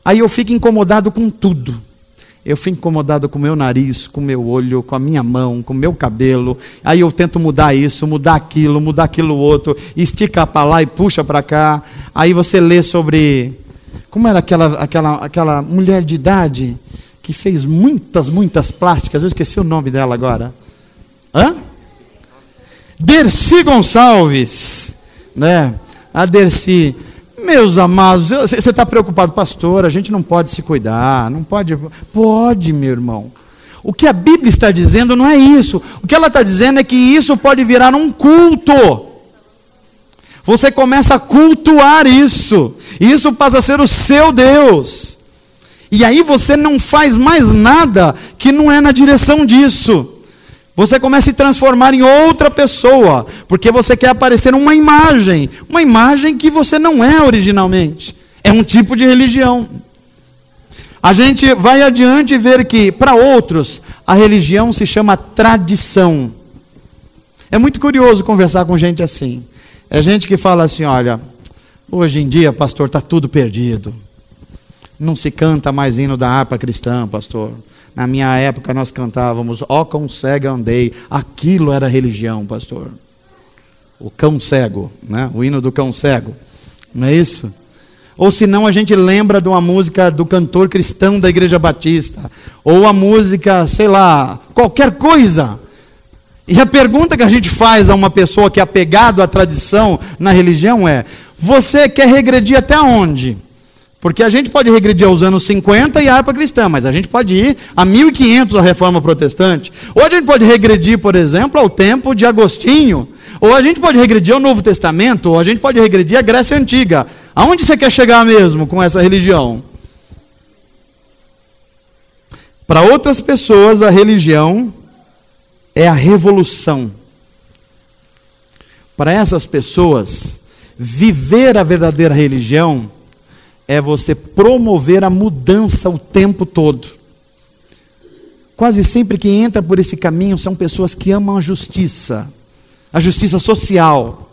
Aí eu fico incomodado com tudo. Eu fico incomodado com o meu nariz, com o meu olho, com a minha mão, com o meu cabelo. Aí eu tento mudar isso, mudar aquilo outro, estica para lá e puxa para cá. Aí você lê sobre... Como era aquela mulher de idade que fez muitas plásticas? Eu esqueci o nome dela agora. Dercy Gonçalves, né? A Dercy. Meus amados, você está preocupado, pastor? A gente não pode se cuidar, não pode. Pode, meu irmão. O que a Bíblia está dizendo não é isso. O que ela está dizendo é que isso pode virar um culto. Você começa a cultuar isso. E isso passa a ser o seu Deus. E aí você não faz mais nada que não é na direção disso. Você começa a se transformar em outra pessoa, porque você quer aparecer uma imagem que você não é originalmente. É um tipo de religião. A gente vai adiante e ver que, para outros, a religião se chama tradição. É muito curioso conversar com gente assim. É gente que fala assim, olha, hoje em dia, pastor, está tudo perdido. Não se canta mais hino da harpa cristã, pastor. Na minha época nós cantávamos, ó cão cego andei. Aquilo era religião, pastor. O cão cego, né? O hino do cão cego. Não é isso? Ou senão a gente lembra de uma música do cantor cristão da Igreja Batista. Ou a música, sei lá, qualquer coisa. E a pergunta que a gente faz a uma pessoa que é apegado à tradição na religião é, você quer regredir até onde? Porque a gente pode regredir aos anos 50 e a harpa cristã, mas a gente pode ir a 1500 a reforma protestante. Ou a gente pode regredir, por exemplo, ao tempo de Agostinho. Ou a gente pode regredir ao Novo Testamento, ou a gente pode regredir à Grécia Antiga. Aonde você quer chegar mesmo com essa religião? Para outras pessoas, a religião é a revolução. Para essas pessoas, viver a verdadeira religião é você promover a mudança o tempo todo. Quase sempre que entra por esse caminho são pessoas que amam a justiça social.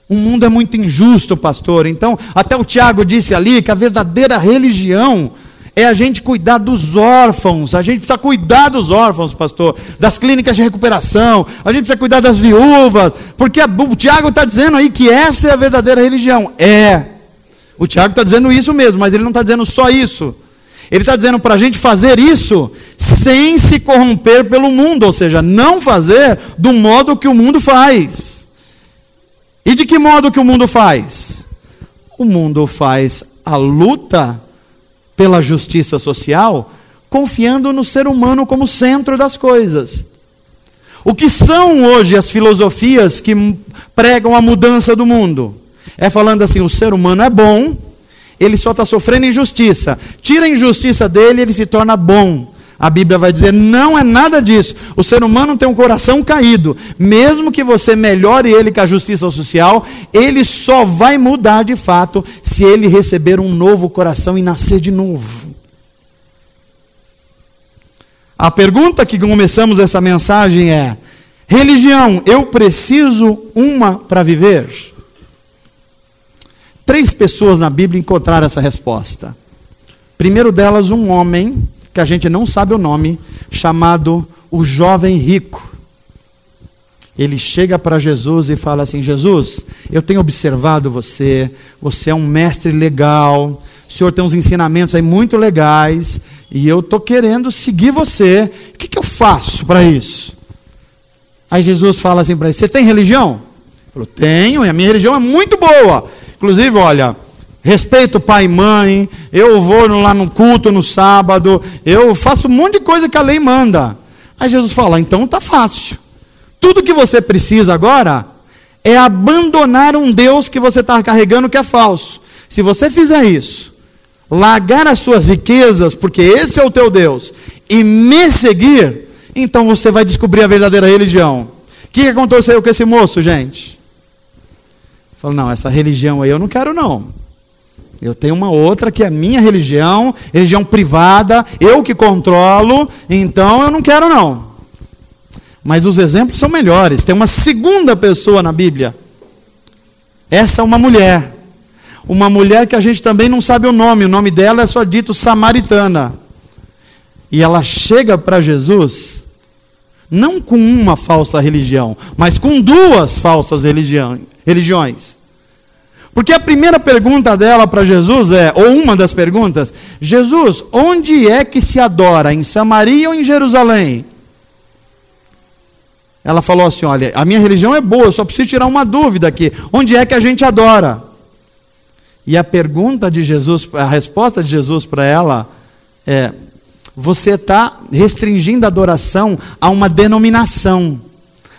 O mundo é muito injusto, pastor. Então, até o Tiago disse ali que a verdadeira religião é a gente cuidar dos órfãos. A gente precisa cuidar dos órfãos, pastor, das clínicas de recuperação. A gente precisa cuidar das viúvas, porque o Tiago está dizendo aí que essa é a verdadeira religião. O Tiago está dizendo isso mesmo, mas ele não está dizendo só isso. Ele está dizendo para a gente fazer isso sem se corromper pelo mundo, ou seja, não fazer do modo que o mundo faz. E de que modo que o mundo faz? O mundo faz a luta pela justiça social, confiando no ser humano como centro das coisas. O que são hoje as filosofias que pregam a mudança do mundo? É falando assim, o ser humano é bom, ele só está sofrendo injustiça. Tira a injustiça dele, ele se torna bom. A Bíblia vai dizer, não é nada disso. O ser humano tem um coração caído. Mesmo que você melhore ele com a justiça social, ele só vai mudar de fato se ele receber um novo coração e nascer de novo. A pergunta que começamos essa mensagem é, religião, eu preciso uma para viver? 3 pessoas na Bíblia encontraram essa resposta. Primeiro delas, um homem, que a gente não sabe o nome, chamado o jovem rico. Ele chega para Jesus e fala assim, Jesus, eu tenho observado você é um mestre legal, o senhor tem uns ensinamentos aí muito legais, e eu estou querendo seguir você, o que eu faço para isso? Aí Jesus fala assim para ele, você tem religião? Ele falou, tenho, e a minha religião é muito boa. Inclusive, olha, respeito pai e mãe, eu vou lá no culto no sábado, eu faço um monte de coisa que a lei manda. Aí Jesus fala, então está fácil. Tudo que você precisa agora é abandonar um Deus que você está carregando que é falso. Se você fizer isso, largar as suas riquezas, porque esse é o teu Deus, e me seguir, então você vai descobrir a verdadeira religião. O que aconteceu com esse moço, gente? Falou, não, essa religião aí eu não quero não. Eu tenho uma outra que é minha religião privada, eu que controlo, então eu não quero não. Mas os exemplos são melhores. Tem uma segunda pessoa na Bíblia. Essa é uma mulher. Uma mulher que a gente também não sabe o nome dela é só dito samaritana. E ela chega para Jesus, não com uma falsa religião, mas com duas falsas religiões. Porque a primeira pergunta dela para Jesus ou uma das perguntas: Jesus, onde é que se adora? Em Samaria ou em Jerusalém? Ela falou assim: olha, a minha religião é boa, eu só preciso tirar uma dúvida aqui. Onde é que a gente adora? E a pergunta de Jesus, a resposta de Jesus para ela é: você está restringindo a adoração a uma denominação,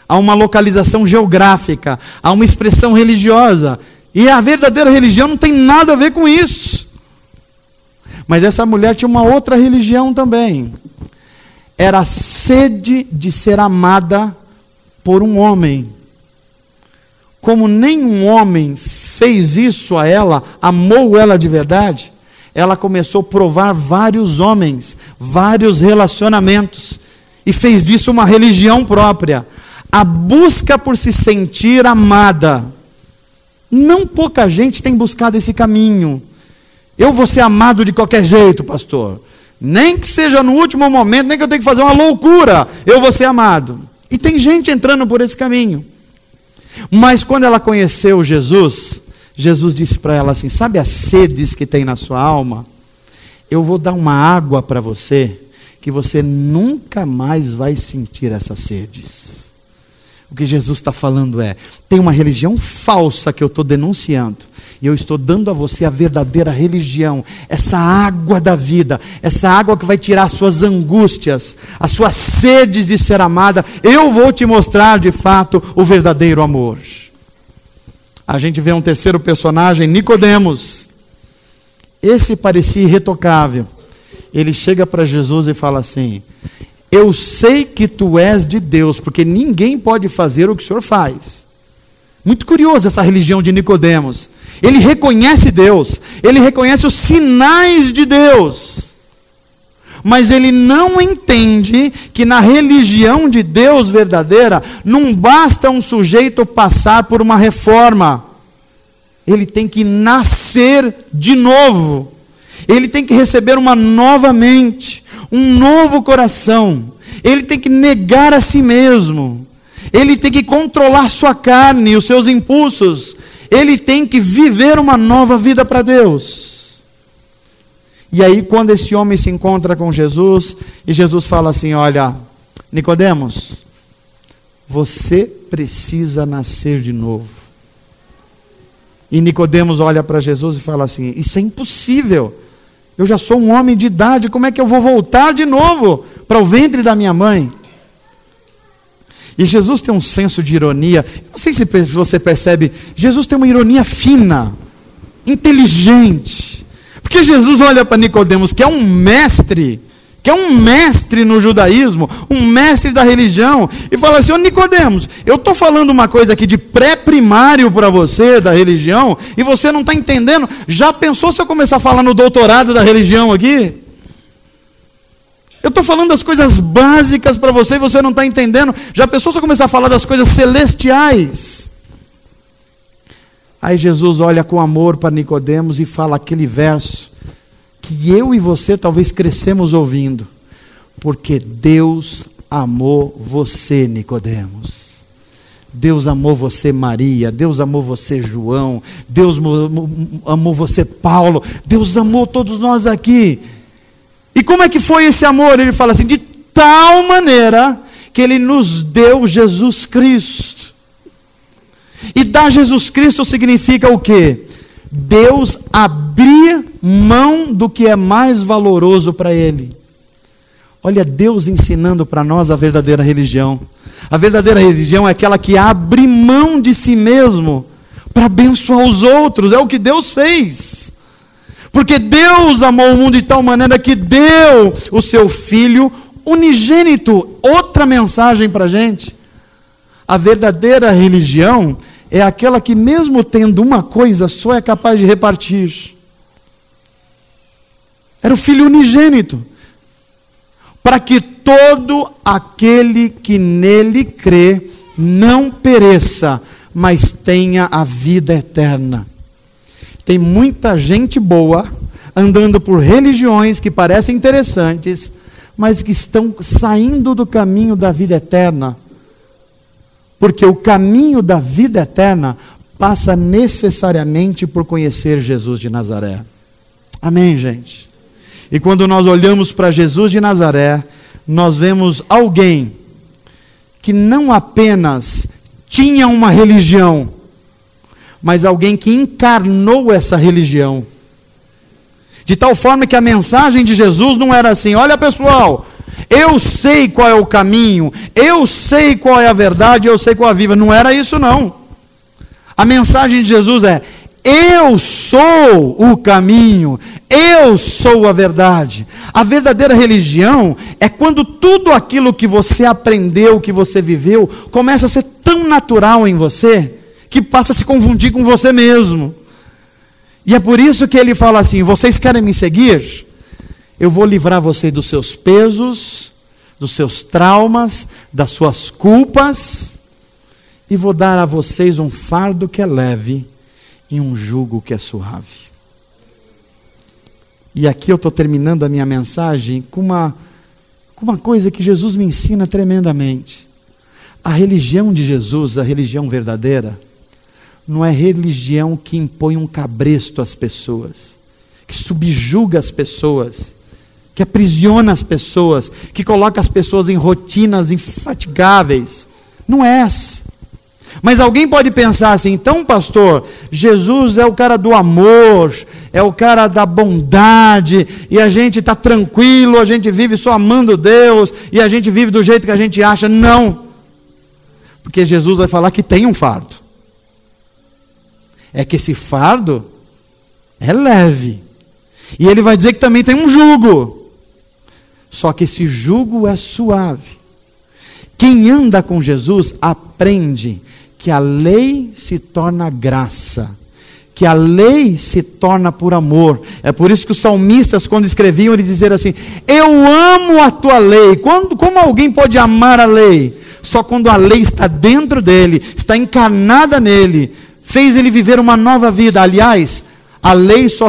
a uma localização geográfica, a uma expressão religiosa. E a verdadeira religião não tem nada a ver com isso. Mas essa mulher tinha uma outra religião também. Era a sede de ser amada por um homem. Como nenhum homem fez isso a ela, amou ela de verdade, ela começou a provar vários homens, vários relacionamentos, e fez disso uma religião própria. A busca por se sentir amada. Não pouca gente tem buscado esse caminho. Eu vou ser amado de qualquer jeito, pastor. Nem que seja no último momento, nem que eu tenha que fazer uma loucura, eu vou ser amado. E tem gente entrando por esse caminho. Mas quando ela conheceu Jesus, Jesus disse para ela assim: sabe as sedes que tem na sua alma? Eu vou dar uma água para você, que você nunca mais vai sentir essas sedes. O que Jesus está falando tem uma religião falsa que eu estou denunciando, e eu estou dando a você a verdadeira religião, essa água da vida, essa água que vai tirar as suas angústias, as suas sedes de ser amada. Eu vou te mostrar de fato o verdadeiro amor. A gente vê um terceiro personagem, Nicodemos. Esse parecia irretocável. Ele chega para Jesus e fala assim: eu sei que tu és de Deus, porque ninguém pode fazer o que o Senhor faz. Muito curioso essa religião de Nicodemos. Ele reconhece Deus, ele reconhece os sinais de Deus, mas ele não entende que na religião de Deus verdadeira, não basta um sujeito passar por uma reforma. Ele tem que nascer de novo. Ele tem que receber uma nova mente, um novo coração. Ele tem que negar a si mesmo. Ele tem que controlar sua carne e os seus impulsos. Ele tem que viver uma nova vida para Deus. E aí, quando esse homem se encontra com Jesus, e Jesus fala assim: olha, Nicodemos, você precisa nascer de novo. E Nicodemos olha para Jesus e fala assim: isso é impossível. Eu já sou um homem de idade, como é que eu vou voltar de novo para o ventre da minha mãe? E Jesus tem um senso de ironia. Não sei se você percebe, Jesus tem uma ironia fina, inteligente. Porque Jesus olha para Nicodemos, que é um mestre no judaísmo, um mestre da religião, e fala assim: ô Nicodemos, eu estou falando uma coisa aqui de pré-primário para você, da religião, e você não está entendendo. Já pensou se eu começar a falar no doutorado da religião aqui? Eu estou falando das coisas básicas para você e você não está entendendo. Já pensou se eu começar a falar das coisas celestiais? Aí Jesus olha com amor para Nicodemos e fala aquele verso que eu e você talvez crescemos ouvindo: porque Deus amou você, Nicodemos. Deus amou você, Maria. Deus amou você, João. Deus amou você, Paulo. Deus amou todos nós aqui. E como é que foi esse amor? Ele fala assim: de tal maneira que Ele nos deu Jesus Cristo. E dar Jesus Cristo significa o quê? Deus abrir mão do que é mais valoroso para Ele. Olha, Deus ensinando para nós a verdadeira religião. A verdadeira religião é aquela que abre mão de si mesmo para abençoar os outros. É o que Deus fez. Porque Deus amou o mundo de tal maneira que deu o seu Filho unigênito. Outra mensagem para a gente. A verdadeira religião é aquela que, mesmo tendo uma coisa só, é capaz de repartir. Era o Filho unigênito, para que todo aquele que nele crê não pereça, mas tenha a vida eterna. Tem muita gente boa andando por religiões que parecem interessantes, mas que estão saindo do caminho da vida eterna. Porque o caminho da vida eterna passa necessariamente por conhecer Jesus de Nazaré. Amém, gente? E quando nós olhamos para Jesus de Nazaré, nós vemos alguém que não apenas tinha uma religião, mas alguém que encarnou essa religião. De tal forma que a mensagem de Jesus não era assim: olha pessoal, eu sei qual é o caminho, eu sei qual é a verdade, eu sei qual é a vida. Não era isso não. A mensagem de Jesus é: eu sou o caminho, eu sou a verdade. A verdadeira religião é quando tudo aquilo que você aprendeu, que você viveu, começa a ser tão natural em você, que passa a se confundir com você mesmo. E é por isso que ele fala assim: vocês querem me seguir? Eu vou livrar você dos seus pesos, dos seus traumas, das suas culpas, e vou dar a vocês um fardo que é leve e um jugo que é suave. E aqui eu estou terminando a minha mensagem com uma coisa que Jesus me ensina tremendamente. A religião de Jesus, a religião verdadeira, não é religião que impõe um cabresto às pessoas, que subjuga as pessoas, que aprisiona as pessoas, que coloca as pessoas em rotinas infatigáveis. Não é essa. Mas alguém pode pensar assim: então pastor, Jesus é o cara do amor, é o cara da bondade, e a gente está tranquilo, a gente vive só amando Deus, e a gente vive do jeito que a gente acha. Não, porque Jesus vai falar que tem um fardo. É que esse fardo é leve, e ele vai dizer que também tem um jugo, só que esse jugo é suave. Quem anda com Jesus aprende que a lei se torna graça, que a lei se torna por amor. É por isso que os salmistas, quando escreviam, eles diziam assim: eu amo a tua lei. Como alguém pode amar a lei? Só quando a lei está dentro dele, está encarnada nele, fez ele viver uma nova vida. Aliás, a lei só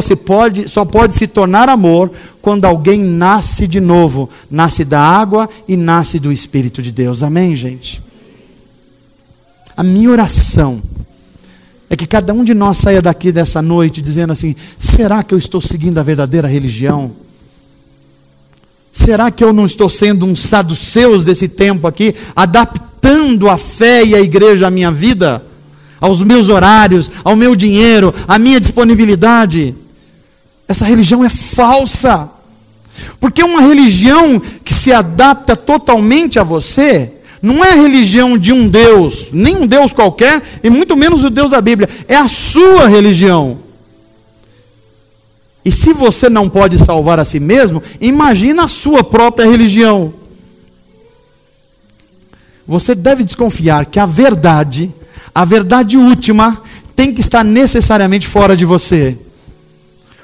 pode se tornar amor quando alguém nasce de novo, nasce da água e nasce do Espírito de Deus. Amém, gente? A minha oração é que cada um de nós saia daqui dessa noite dizendo assim: será que eu estou seguindo a verdadeira religião? Será que eu não estou sendo um saduceus desse tempo aqui, adaptando a fé e a igreja à minha vida, aos meus horários, ao meu dinheiro, à minha disponibilidade? Essa religião é falsa, porque uma religião que se adapta totalmente a você não é a religião de um Deus, nem um Deus qualquer, e muito menos o Deus da Bíblia. É a sua religião. E se você não pode salvar a si mesmo, imagina a sua própria religião. Você deve desconfiar que a verdade última, tem que estar necessariamente fora de você.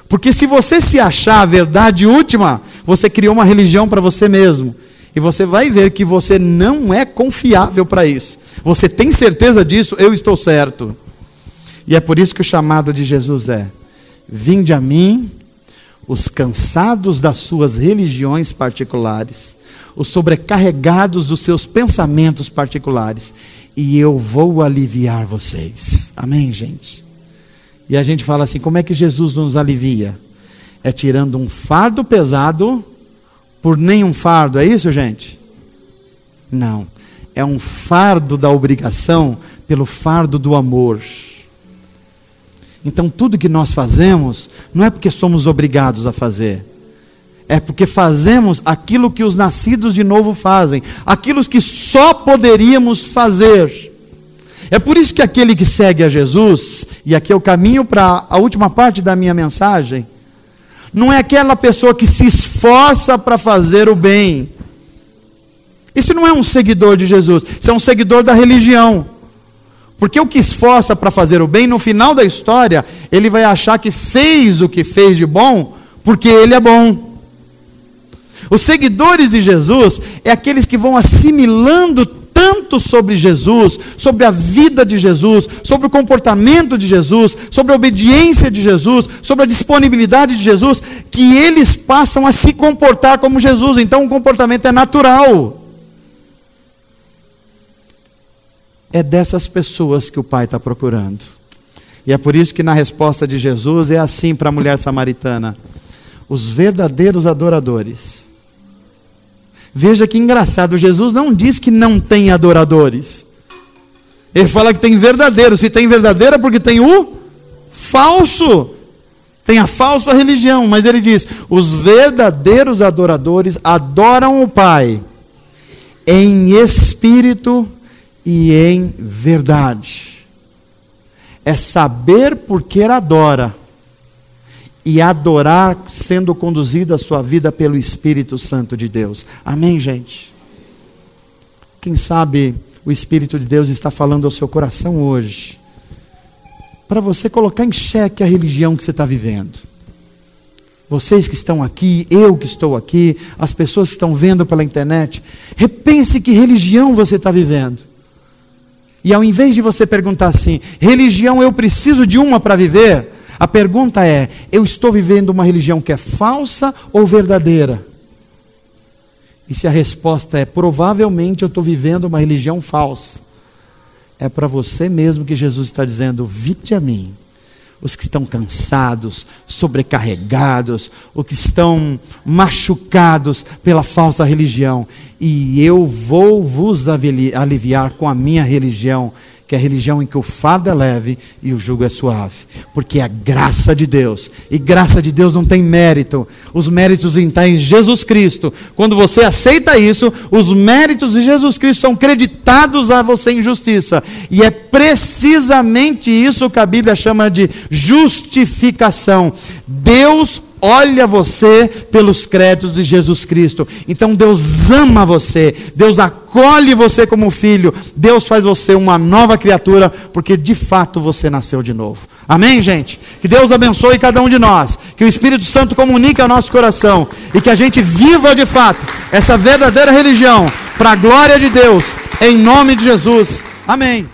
Porque se você se achar a verdade última, você criou uma religião para você mesmo. E você vai ver que você não é confiável para isso. Você tem certeza disso? Eu estou certo. E é por isso que o chamado de Jesus é: vinde a mim, os cansados das suas religiões particulares, os sobrecarregados dos seus pensamentos particulares, e eu vou aliviar vocês. Amém, gente? E a gente fala assim: como é que Jesus nos alivia? É tirando um fardo pesado por nenhum fardo, é isso, gente? Não, é um fardo da obrigação pelo fardo do amor. Então tudo que nós fazemos não é porque somos obrigados a fazer, é porque fazemos aquilo que os nascidos de novo fazem, aquilo que só poderíamos fazer. É por isso que aquele que segue a Jesus, e aqui eu caminho para a última parte da minha mensagem, não é aquela pessoa que se esforça para fazer o bem. Isso não é um seguidor de Jesus, isso é um seguidor da religião. Porque o que esforça para fazer o bem, no final da história, ele vai achar que fez o que fez de bom, porque ele é bom. Os seguidores de Jesus é aqueles que vão assimilando tanto sobre Jesus, sobre a vida de Jesus, sobre o comportamento de Jesus, sobre a obediência de Jesus, sobre a disponibilidade de Jesus, que eles passam a se comportar como Jesus. Então o comportamento é natural. É dessas pessoas que o Pai está procurando. E é por isso que na resposta de Jesus é assim para a mulher samaritana: os verdadeiros adoradores. Veja que engraçado, Jesus não diz que não tem adoradores. Ele fala que tem verdadeiro. Se tem verdadeiro é porque tem o falso. Tem a falsa religião. Mas ele diz: os verdadeiros adoradores adoram o Pai em espírito e em verdade. É saber por que adora e adorar sendo conduzida a sua vida pelo Espírito Santo de Deus. Amém, gente? Quem sabe o Espírito de Deus está falando ao seu coração hoje, para você colocar em xeque a religião que você está vivendo. Vocês que estão aqui, eu que estou aqui, as pessoas que estão vendo pela internet, repense que religião você está vivendo. E ao invés de você perguntar assim: religião, eu preciso de uma para viver? A pergunta é: eu estou vivendo uma religião que é falsa ou verdadeira? E se a resposta é: provavelmente eu estou vivendo uma religião falsa, é para você mesmo que Jesus está dizendo: vinde a mim, os que estão cansados, sobrecarregados, os que estão machucados pela falsa religião, e eu vou vos aliviar com a minha religião, que é a religião em que o fardo é leve e o jugo é suave, porque é a graça de Deus, e graça de Deus não tem mérito, os méritos estão em Jesus Cristo. Quando você aceita isso, os méritos de Jesus Cristo são creditados a você em justiça, e é precisamente isso que a Bíblia chama de justificação. Deus olha você pelos créditos de Jesus Cristo. Então Deus ama você, Deus acolhe você como filho, Deus faz você uma nova criatura, porque de fato você nasceu de novo. Amém, gente? Que Deus abençoe cada um de nós, que o Espírito Santo comunique ao nosso coração, e que a gente viva de fato essa verdadeira religião, para a glória de Deus, em nome de Jesus. Amém.